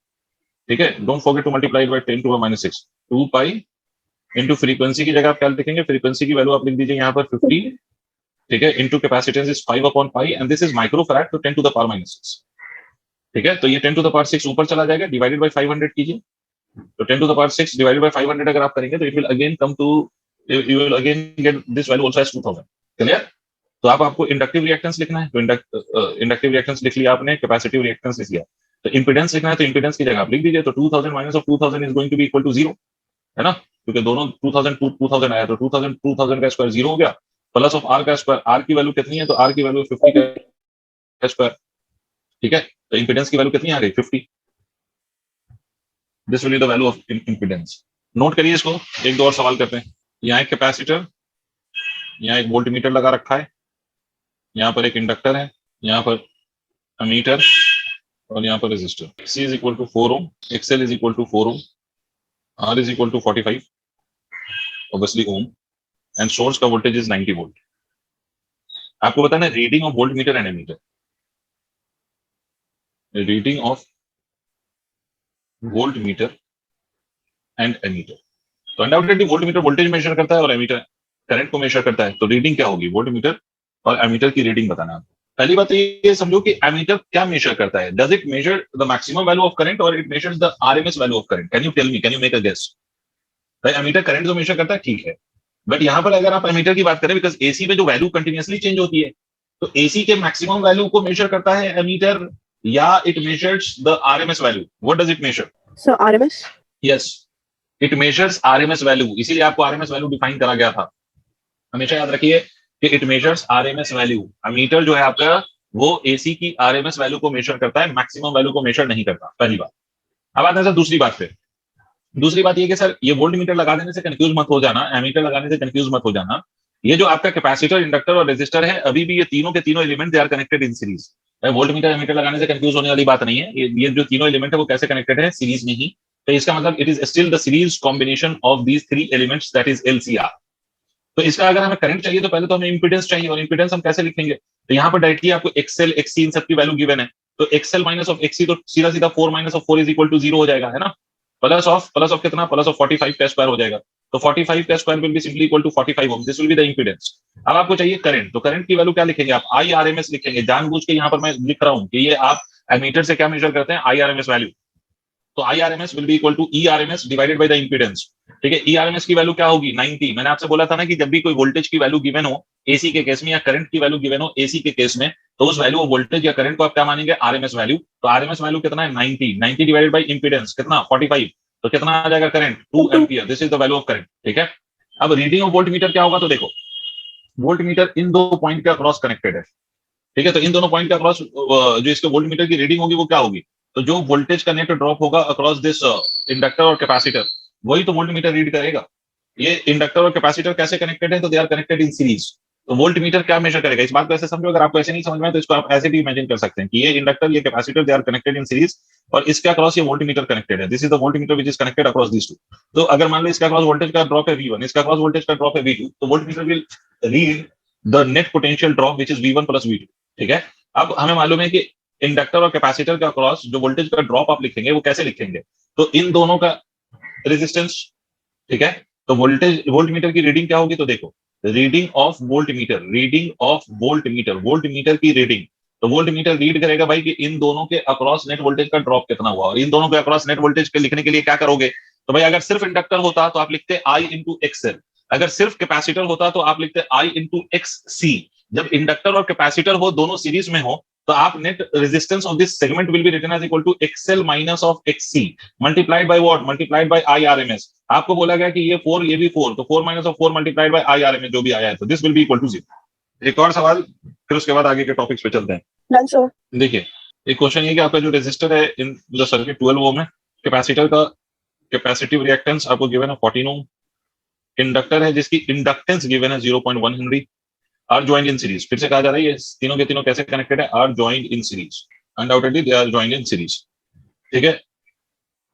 ठीक है, don't forget to multiply by 10 to the minus 6। 2 pi into frequency की जगह आप क्या लिखेंगे? फ्रीक्वेंसी की वैल्यू आप लिख दीजिए यहाँ पर 50। ठीक है, into capacitance is 5 upon pi, and this is micro farad, तो 10 टू द पावर माइनस 6। ठीक है, तो ये 10 टू द पावर 6 ऊपर चला जाएगा, डिवाइडेड बाय 500 कीजिए। तो 10 to the power 6 divided by 500 अगर आप करेंगे तो it will again come to, you will again get this value also as 2000। Clear? तो आपको इंडक्टिव रिएक्टेंस लिखना है, तो इंडक्टिव रिएक्टेंस लिख लिया आपने, कैपेसिटिव रिएक्टेंस लिख लिया। तो इंपीडेंस लिखना है, तो इंपीडेंस की जगह आप लिख दीजिए। तो 2000 minus of 2000 is going to be equal to 0, है ना? क्योंकि दोनों 2000 आया, तो 2000 का स्क्वायर 0 हो गया, प्लस ऑफ आर का स्क्वायर, आर की वैल्यू कितनी है, तो आर की वैल्यू 50 का स्क्वायर, ठीक है। तो इंपीडेंस की वैल्यू कितनी आ गई, 50। This will be the value of impedance. Note करिए इसको, एक दो और सवाल करते हैं। यहाँ एक कैपेसिटर, यहाँ एक वोल्टमीटर लगा रखा है, यहाँ पर एक इंडक्टर है, यहाँ पर अमीटर, और यहाँ पर resistor. C is equal to 4 ohm, XL is equal to 4 ohm, R is equal to 45 obviously ohm, and source का वोल्टेज इज 90 वोल्ट। आपको बताना है reading of voltmeter and ammeter, reading of voltmeter and ammeter. तो undoubtedly voltmeter voltage measure करता है और ammeter current को major करता है, तो रीडिंग क्या होगी, वोल्ट मीटर और एमीटर की रीडिंग बताना है। पहली बात तो ये समझो कि एमीटर क्या मेजर करता है, does it measure the maximum value of current और it measures the RMS value of current? Can you tell me, can you make a guess? भाई एमीटर करंट जो मेजर करता है ठीक है, बट यहाँ पर अगर आप एमीटर की बात करें, बिकॉज एसी में जो वैल्यू कंटिन्यूअसली चेंज होती है, तो एसी के मैक्सिमम वैल्यू को मेजर करता है एमीटर, या it measures the RMS value? What does it measure? So RMS. Yes, it measures RMS value, इसीलिए आपको आरएमएस वैल्यू डिफाइन करा गया था। हमेशा याद रखिए कि it measures RMS value. Ammeter जो है आपका वो एसी की आरएमएस वैल्यू को मेजर करता है, मैक्सिमम वैल्यू को मेजर नहीं करता, पहली बात। अब आते हैं सर दूसरी बात पे। दूसरी बात ये कि सर ये वोल्ट मीटर लगा देने से कंफ्यूज मत हो जाना, एमीटर लगाने से कंफ्यूज मत हो जाना। ये जो आपका कैपेसिटर, इंडक्टर और रेजिस्टर है, अभी भी ये तीनों के तीनों element they are connected in series. Voltmeter ammeter लगाने से कंफ्यूज होने वाली बात नहीं है। ये जो तीनों एलिमेंट है वो कैसे कनेक्टेड है, सीरीज में ही। तो इसका मतलब it is still the series combination of these three elements, that is LCR। तो इसका अगर हमें करंट चाहिए तो पहले तो हमें इंपीडेंस चाहिए, और इंपीडेंस हम कैसे लिखेंगे? तो यहाँ पर डायरेक्टली आपको XL XC इन सबकी वैल्यू गिवन है, तो XL माइनस ऑफ XC, तो सीधा सीधा 4 minus of 4 is equal to 0 हो जाएगा, है ना। प्लस ऑफ कितना, प्लस ऑफ 45 का स्क्वायर हो जाएगा, तो 45 का square will be simply equal to 45 ohm, this will be the impedance. अब आपको चाहिए करंट, तो करंट की वैल्यू क्या लिखेंगे आप, IRMS लिखेंगे। जानबूझ के यहाँ पर मैं लिख रहा हूँ कि ये आप एमीटर से क्या मेजर करते हैं, IRMS वैल्यू। तो IRMS will be equal to ERMS divided by the impedance, ठीक है। ERMS की वैल्यू क्या होगी, 90। मैंने आपसे बोला था ना कि जब भी कोई वोल्टेज की वैल्यू गिवन हो एसी के केस में, या करंट की वैल्यू गिवन हो एसी के केस में, तो उस वैल्यू ऑफ वोल्टेज या करंट को आप क्या मानेंगे, RMS वैल्यू। तो RMS वैल्यू कितना है, 90 डिवाइडेड बाय इंपीडेंस कितना, 45, तो कितना आ जाएगा current, 2 ampere. This is the value of current, ठीक है। अब रीडिंग ऑफ वोल्ट मीटर क्या होगा, तो देखो वोल्ट मीटर इन दो पॉइंट के अक्रॉस कनेक्टेड है, ठीक है। तो इन दोनों पॉइंट के अक्रॉस जो इसके वोल्ट मीटर की रीडिंग होगी वो क्या होगी, तो जो वोल्टेज का नेट ड्रॉप होगा अक्रॉस दिस इंडक्टर और कैपेसिटर, वही तो वोल्ट मीटर रीड करेगा। ये इंडक्टर और कैपेसिटर कैसे कनेक्टेड है, तो they are connected in series. तो वोल्ट मीटर क्या मेजर करेगा, इस बात को ऐसे समझो। अगर आपको ऐसे नहीं समझ में आए तो इसको आप ऐसे भी इमेजिन कर सकते हैं कि ये इंडक्टर, ये capacitor, they are connected in series, और इसके अक्रॉस ये वोल्ट मीटर कनेक्टेड है। This is the voltmeter which is connected across this two. तो अगर मान लो इसका अक्रॉस वोल्टेज का ड्रॉप है V1, इसका अक्रॉस वोल्टेज का ड्रॉप है V2, तो volt meter will read the net potential drop which is V1 plus V2, ठीक है। अब हमें मालूम है कि इंडक्टर और कैपेसिटर का क्रॉस जो वोल्टेज का ड्रॉप आप लिखेंगे वो कैसे लिखेंगे, तो इन दोनों का रेजिस्टेंस, ठीक है। तो वोल्ट मीटर की रीडिंग क्या होगी, तो देखो reading of volt meter, reading of volt meter की रीडिंग। तो वोल्ट मीटर रीड करेगा भाई कि इन दोनों के अक्रॉस नेट वोल्टेज का ड्रॉप कितना हुआ, और इन दोनों के अक्रॉस नेट वोल्टेज के लिखने के लिए क्या करोगे, तो भाई अगर सिर्फ इंडक्टर होता तो आप लिखते I इंटू XL, अगर सिर्फ कैपेसिटर होता तो आप लिखते I इंटू XC। जब इंडक्टर और कैपेसिटर हो, दोनों सीरीज में हो, तो आप net resistance of this segment will be written as equal to XL minus of XC multiplied by what, multiplied by IRMS। आपको बोला गया कि ये 4 ये भी 4, तो 4 minus of 4 multiplied by IRMS जो भी आया है, तो this will be equal to 0। एक और सवाल, फिर उसके बाद आगे के टॉपिक्स पे चलते हैं। Done, sir. देखिए एक क्वेश्चन ये कि आपका जो रेजिस्टर है इन द सर्किट 12 ओम है, कैपेसिटर का कैपेसिटिव रिएक्टेंस आपको गिवन है 14 ओम, इंडक्टर है जिसकी इंडक्टेंस गिवन है 0.1 henry, are joined in series. फिर से कहा जा रहा है ये तीनों के तीनों कैसे कनेक्टेड है, are joined in series, undoubtedly they are joined in series, ठीक है,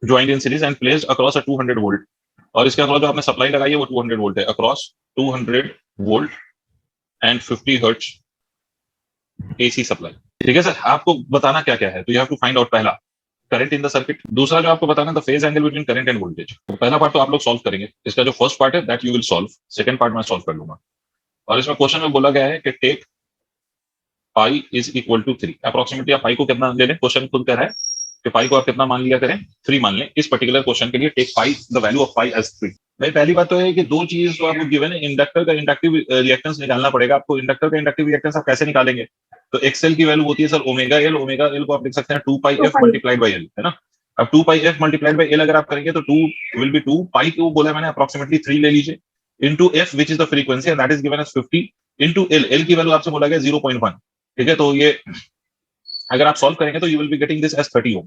joined in series and placed across a 200 volt, और इसके अक्रॉस जो आपने सप्लाई लगाई है वो 200 वोल्ट है, across 200 volt and 50 hertz AC supply, ठीक है। सर आपको बताना क्या क्या है, तो you have to find out पहला करंट इन द सर्किट, दूसरा जो आपको बताना the phase angle between current and voltage. तो पहला पार्ट तो आप लोग सॉल्व करेंगे, इसका जो फर्स्ट पार्ट है that you will solve, second part मैं सॉल्व कर लूंगा। और इसमें क्वेश्चन में बोला गया है कि take pi is equal to 3, approximately आप पाई को कितना ले लें, क्वेश्चन खुद कह रहा है कि पाई को आप कितना मान लिया करें, 3 मान लें। इस पर्टिकुलर क्वेश्चन के लिए take pi the value of pi as 3। भाई पहली बात तो है कि दो चीज जो आपको गिवन है, इंडक्टर का इंडक्टिव रिएक्टेंस निकालना पड़ेगा आपको। इंडक्टर का इंडक्टिव रिएक्टेंस आप कैसे निकालेंगे, तो XL की वैल्यू होती है sir omega L, omega L को आप लिख सकते हैं 2 पाई f मल्टीप्लाइड बाई एल, है ना। अब 2 pi F multiplied by L अगर आप करेंगे तो 2 विल बी 2 पाई को बोला मैंने अप्रोक्सीमेटली 3 ले लीजिए into F which is the frequency and that is given as 50 into L, L की वैल्यू आपसे बोला गया 0.1, ठीक है। तो ये अगर आप सॉल्व करेंगे तो you will be getting this as 30 ohm.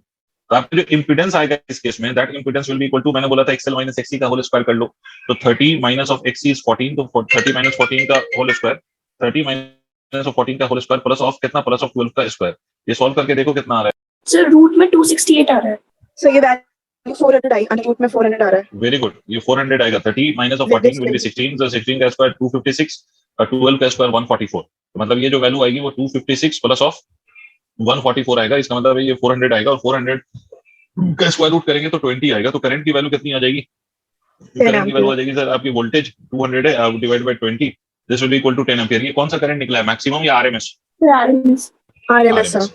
तो आपका जो इंपीडेंस आएगा इस केस में, that impedance will be equal to, मैंने बोला था एक्सएल माइनस एक्सी का होल स्क्वायर कर लो, तो 30 माइनस ऑफ एक्सी इज 14, तो 30 माइनस 14 का होल स्क्वायर, 30 माइनस ऑफ 14 का होल स्क्वायर प्लस ऑफ कितना, प्लस ऑफ 12 का स्क्वायर। ये सॉल्व करके देखो कितना आ रहा है। सर रूट में 268 आ रहा है। So ये वैल्यू 400 आई, अंडर रूट में 400 आ रहा है। वेरी गुड, ये 400 आएगा। 30 minus of 14 will be 16, so 16 का स्क्वायर 256 और 12 का स्क्वायर 144। तो मतलब ये जो वैल्यू आएगी वो 256 प्लस ऑफ 144 आएगा। इसका मतलब ये 400 आएगा और 400 का स्क्वायर रूट करेंगे तो 20 आएगा। तो करंट की वैल्यू कितनी आ जाएगी? करंट की वैल्यू आ जाएगी सर आपकी, वोल्टेज 200 है, आप divide by 20, this will be equal to 10 ampere. ये कौन सा करंट निकला है, मैक्सिमम या आरएमएस? आरएमएस।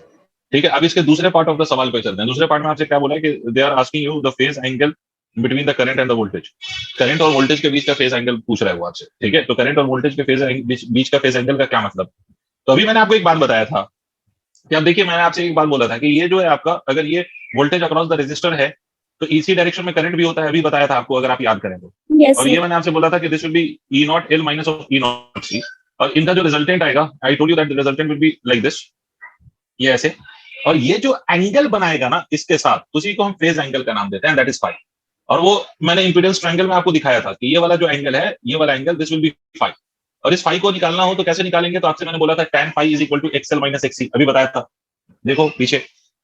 ठीक है। अब इसके दूसरे पार्ट ऑफ द सवाल पे चलते हैं। दूसरे पार्ट में आपसे क्या बोला है कि they are asking you the phase angle between the current and the voltage. Current और वोल्टेज के बीच का फेज एंगल पूछ रहा है वो आपसे, ठीक है। तो करंट और वोल्टेज के बीच का फेज एंगल का क्या मतलब? तो अभी मैंने आपको एक बात बताया था कि अब देखिए, मैंने आपसे एक बात बोला था कि ये जो है आपका, अगर ये वोल्टेज अक्रॉस द रेजिस्टर है तो इसी डायरेक्शन में करंट भी होता है, अभी बताया था आपको, अगर आप याद करें तो। yes, और ये मैंने आपसे बोला था कि this will be E naught L minus of E naught C, और इनका जो रिजल्टेंट आएगा, I told you that the resultant will be like this, ये ऐसे। और ये जो एंगल बनाएगा ना इसके साथ, उसी को हम फेज एंगल का नाम देते हैं, दैट इज फाई। और वो मैंने इंपीडेंस ट्रायंगल में आपको दिखाया था कि ये वाला जो एंगल है, ये वाला angle, this will be phi. और इस फाई को निकालना हो तो कैसे निकालेंगे? तो आपसे मैंने बोला था tan phi is equal to XL minus XC, अभी बताया था, देखो पीछे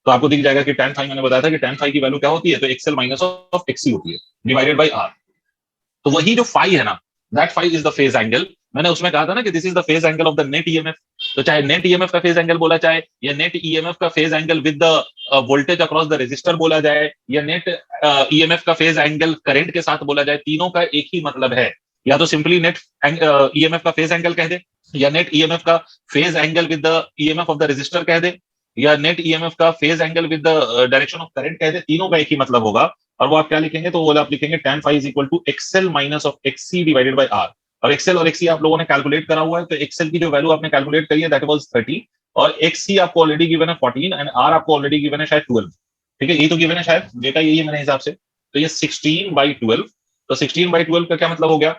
तो आपको दिख जाएगा कि tan फाई, मैंने बताया था कि tan फाई की वैल्यू क्या होती है, तो एक्सएल माइनस ऑफ एक्सी होती है डिवाइडेड बाय आर। तो वही जो फाई है ना, that phi is the phase angle. मैंने उसमें कहा था ना कि this is the phase angle of the net EMF. तो चाहे नेट ईएमएफ का फेज एंगल बोला जाए, या नेट ईएमएफ का phase angle with the voltage across the resistor बोला जाए, या नेट ईएमएफ का फेज एंगल करंट के साथ बोला जाए, तीनों का एक ही मतलब है। या तो सिंपली नेट ईएमएफ का फेज एंगल कह दे, या नेट ईएमएफ का phase angle with the EMF of the resistor कह दे, या नेट ईएमएफ का phase angle with the direction of current कह दे, तीनों का एक ही मतलब होगा। और वो आप क्या लिखेंगे? तो वो आप लिखेंगे tan phi is equal to XL minus of XC divided by R. और एक्सएल और एक्सी आप लोगों ने कैलकुलेट करा हुआ है, तो एक्सएल की जो वैल्यू आपने कैलकुलेट करी है दैट वाज 30, और एक्सी आपको ऑलरेडी गिवन है 14, एंड आर आपको ऑलरेडी गिवन है शायद 12, ठीक है। यही तो गिवन है शायद, डेटा यही है मेरे हिसाब से। तो ये 16/12, तो 16/12 का क्या मतलब हो गया?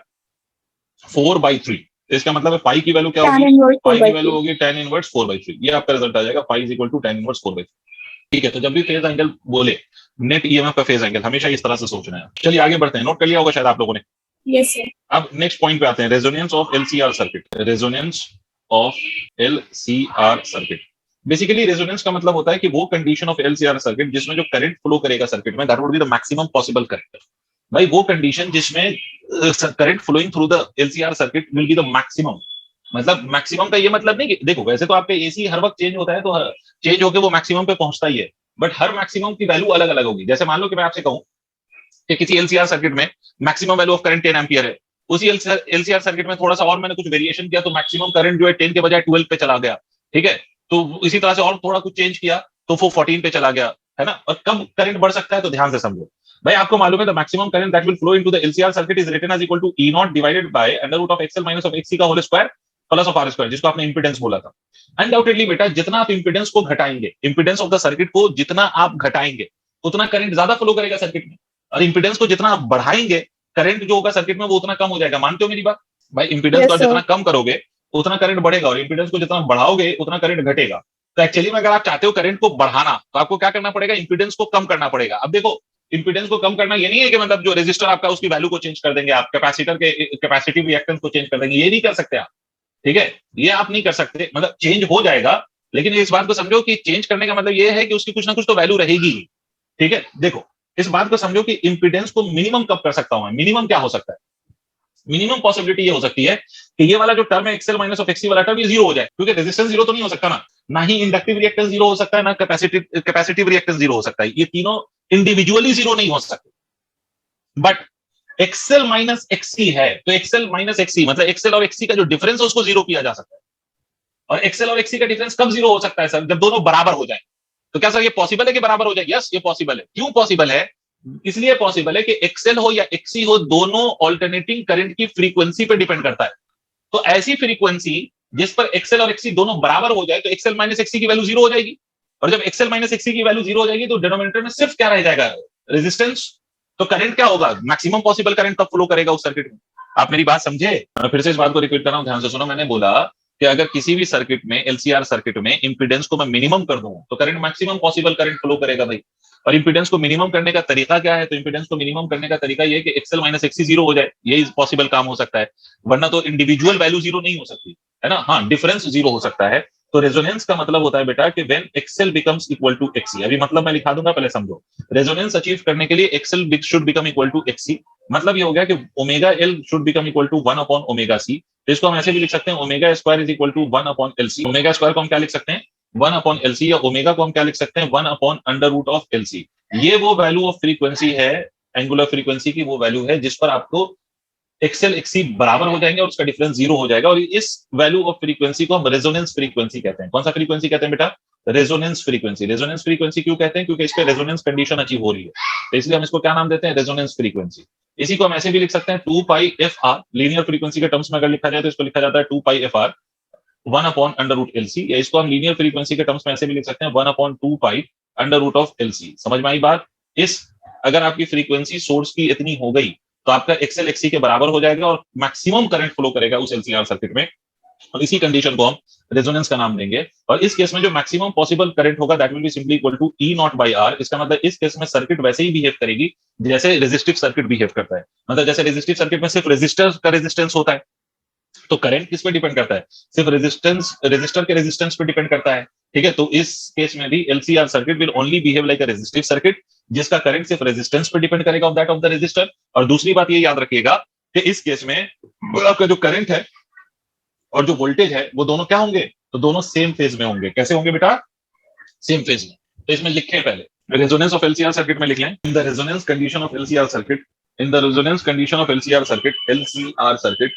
4/3। तो इसका मतलब है पाई की वैल्यू क्या होगी? पाई की वैल्यू होगी tan इनवर्स 4/3। ये आपका रिजल्ट आ जाएगा, pi is equal to tan inverse 4/3, ठीक है। तो जब भी फेज एंगल बोले, नेट ईएमएफ का फेज एंगल हमेशा इस तरह से सोचना है। चलिए आगे बढ़ते हैं, नोट कर लिया होगा शायद आप लोगों ने। yes, sir. अब नेक्स्ट पॉइंट पे आते हैं, resonance of LCR circuit. Resonance of LCR circuit, basically resonance का मतलब होता है कि वो कंडीशन ऑफ एलसीआर सर्किट जिसमें जो करंट फ्लो करेगा सर्किट में, that would be the maximum possible current. भाई वो कंडीशन जिसमें current flowing through the LCR circuit will be the maximum. मतलब मैक्सिमम का ये मतलब नहीं कि देखो, वैसे तो आपके एसी हर वक्त चेंज होता है, तो चेंज होकर वो मैक्सिमम पे पहुंचता ही है, बट हर मैक्सिमम की वैल्यू अलग अलग होगी। जैसे मान लो कि मैं आपसे कहूं कि किसी एलसीआर सर्किट में maximum value of current 10 ampere है, उसी एलसीआर सर्किट में थोड़ा सा और मैंने कुछ वेरिएशन किया तो मैक्सिमम करंट जो है 10 के बजाय 12 पे चला गया, ठीक है। तो इसी तरह से और थोड़ा कुछ चेंज किया तो वो 14 पे चला गया, है ना। और कब करंट बढ़ सकता है, तो ध्यान से समझो भाई, आपको मालूम है the maximum current that will flow into the LCR circuit is written as equal to E naught divided by under root of XL minus of XC का whole square plus of R square, जिसको आपने impedance बोला था। Undoubtedly बेटा, जितना आप impedance को घटाएंगे, इंपीडेंस ऑफ द सर्किट को जितना आप घटाएंगे, उतना करंट ज्यादा फ्लो करेगा सर्किट में। और इंपीडेंस को जितना आप बढ़ाएंगे, करंट जो होगा सर्किट में वो उतना कम हो जाएगा। मानते हो मेरी बात? भाई इंपीडेंस को जितना कम करोगे उतना करंट बढ़ेगा, और इंपीडेंस को जितना बढ़ाओगे उतना करंट घटेगा। तो एक्चुअली में अगर आप चाहते हो करंट को बढ़ाना, तो आपको क्या करना पड़ेगा? इंपीडेंस को कम करना पड़ेगा। अब देखो, इंपीडेंस को कम करना ये नहीं है कि मतलब जो रेजिस्टर आपका उसकी वैल्यू को चेंज कर देंगे, आप कैपेसिटर के कैपेसिटिव रिएक्टेंस को चेंज कर देंगे, ये नहीं कर सकते आप, ठीक है। ये आप नहीं कर सकते, मतलब चेंज हो जाएगा, लेकिन इस बात को समझो कि चेंज करने का मतलब ये है कि उसकी कुछ ना कुछ तो वैल्यू रहेगी, ठीक है। देखो, इस बात को समझो कि इंपीडेंस को मिनिमम कब कर सकता हूं मैं? मिनिमम क्या हो सकता है? मिनिमम पॉसिबिलिटी ये हो सकती है कि ये वाला जो टर्म है एक्सएल माइनस ऑफ एक्सी वाला टर्म, ये जीरो हो जाए, क्योंकि रेजिस्टेंस जीरो तो नहीं हो सकता ना ही इंडक्टिव रिएक्टेंस जीरो हो सकता है, ना कैपेसिटिव रिएक्टेंस जीरो हो सकता है। ये तीनों इंडिविजुअली जीरो नहीं हो सकते। बट एक्सएल माइनस एक्सी है, तो एक्सएल माइनस एक्सी मतलब एक्सएल और एक्सी का जो डिफरेंस है उसको जीरो किया जा सकता है। और एक्सएल और एक्सी का डिफरेंस कब जीरो हो सकता है सर? जब दोनों बराबर हो जाए। तो क्या सर ये पॉसिबल है कि बराबर हो जाए? यस, ये पॉसिबल है। क्यों पॉसिबल है? इसलिए पॉसिबल है कि एक्सएल हो या एक्सी हो, दोनों ऑल्टरनेटिंग करंट की फ्रीक्वेंसी पे डिपेंड करता है। तो ऐसी फ्रीक्वेंसी जिस पर एक्सएल और एक्सी दोनों बराबर हो जाए, तो एक्सएल माइनस एक्सी की वैल्यू जीरो हो जाएगी। और जब एक्सएल माइनस एक्सी की वैल्यू 0 हो जाएगी तो डिनोमिनेटर में सिर्फ क्या रह जाएगा, रेजिस्टेंस। तो करंट क्या होगा, मैक्सिमम पॉसिबल करंट कब फ्लो करेगा उस सर्किट में। आप मेरी बात समझे, मैं फिर से इस बात को रिपीट कर रहा हूं, ध्यान से सुनो। मैंने बोला कि अगर किसी भी सर्किट में, एलसीआर सर्किट में इंपीडेंस को मैं मिनिमम कर दूं तो current maximum possible current flow करेगा भाई। और इंपीडेंस को मिनिमम करने का तरीका क्या है, तो इंपीडेंस को मिनिमम करने का तरीका ये है कि एक्सएल माइनस एक्सी 0 हो जाए, यही पॉसिबल काम हो सकता है। वरना तो इंडिविजुअल वैल्यू 0 नहीं हो सकती है ना, हाँ डिफरेंस 0 हो सकता है। तो रेजोनेंस का मतलब होता है बेटा कि when XL becomes equal to XC. अभी मतलब मैं लिखा दूंगा, पहले समझो। रेजोनेंस अचीव करने के लिए XL should become equal to XC, मतलब ये हो गया कि omega L should become equal to 1 upon omega C. तो इसको हम ऐसे भी लिख सकते हैं, omega square is equal to 1 upon LC. Omega square को हम क्या लिख सकते हैं, 1 अपॉन एलसी, या ओमेगा को हम क्या लिख सकते हैं, 1 upon under root of LC. ये वो वैल्यू ऑफ फ्रीक्वेंसी है, एंगुलर फ्रीक्वेंसी की वो वैल्यू है जिस पर आपको एक्सएल एक्सी बराबर हो जाएंगे और उसका डिफरेंस 0 हो जाएगा। और इस वैल्यू ऑफ फ्रीक्वेंसी को हम रेजोनेंस फ्रीक्वेंसी कहते हैं। कौन सा फ्रीक्वेंसी कहते हैं बेटा, रेजोनेंस फ्रीक्वेंसी। रेजोनेंस फ्रीक्वेंसी क्यों कहते हैं, क्योंकि इस पे रेजोनेंस कंडीशन अचीव हो रही है, तो इसलिए हम इसको क्या नाम देते हैं, रेजोनेंस फ्रीक्वेंसी। इसी को हम ऐसे भी लिख सकते हैं 2 pi F are, linear frequency के टर्म्स में अगर लिखा जाए तो इसको लिखा जाता है 2 pi F R 1 upon under root LC, या इसको हम लीनियर फ्रीक्वेंसी के टर्म्स में ऐसे भी लिख सकते हैं 1 upon 2 pi under root of LC. समझ में आई बात। इस अगर आपकी फ्रीक्वेंसी सोर्स की इतनी हो गई तो आपका एक्सएल एक्सी के बराबर हो जाएगा और मैक्सिमम करंट फ्लो करेगा उस एलसीआर सर्किट में, और इसी कंडीशन को हम रेजोनेंस का नाम देंगे। और इस केस में जो मैक्सिमम पॉसिबल करंट होगा that will be simply equal to E naught by R. इसका मतलब इस केस में सर्किट वैसे ही बिहेव करेगी जैसे रेजिस्टिव सर्किट बिहेव करता है। मतलब जैसे रेजिस्टिव सर्किट में सिर्फ रेजिस्टर का रेजिस्टेंस होता है, तो करंट किस पे डिपेंड करता है, सिर्फ रेजिस्टर के रेजिस्टेंस पे डिपेंड करता है। ठीक है, तो इस केस में भी LCR circuit will only behave like a resistive circuit, जिसका करंट सिर्फ रेजिस्टेंस पे डिपेंड करेगा of that of the resistor. और दूसरी बात ये याद रखिएगा कि इस केस में आपका जो करंट है और जो वोल्टेज है वो दोनों क्या होंगे, तो दोनों सेम फेज में होंगे। कैसे होंगे बेटा, सेम फेज में। तो इसमें लिखें पहले रेजोनेंस ऑफ एलसीआर सर्किट में लिख लें, in the resonance condition of LCR circuit, in the resonance condition of LCR circuit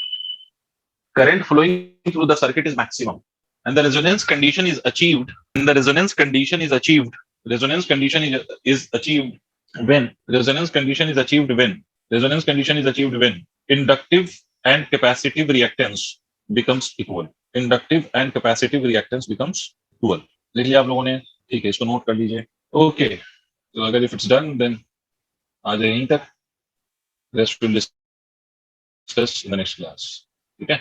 current flowing through the circuit is maximum, and the resonance condition is achieved, and the resonance condition is achieved when inductive and capacitive reactance becomes equal लिख लिया आप लोगों ने, ठीक है, इसको note कर लीजिए। ओके, तो अगर इफ इट्स डन देन आ जाए यहीं तक, rest will discuss in the next class. ठीक है।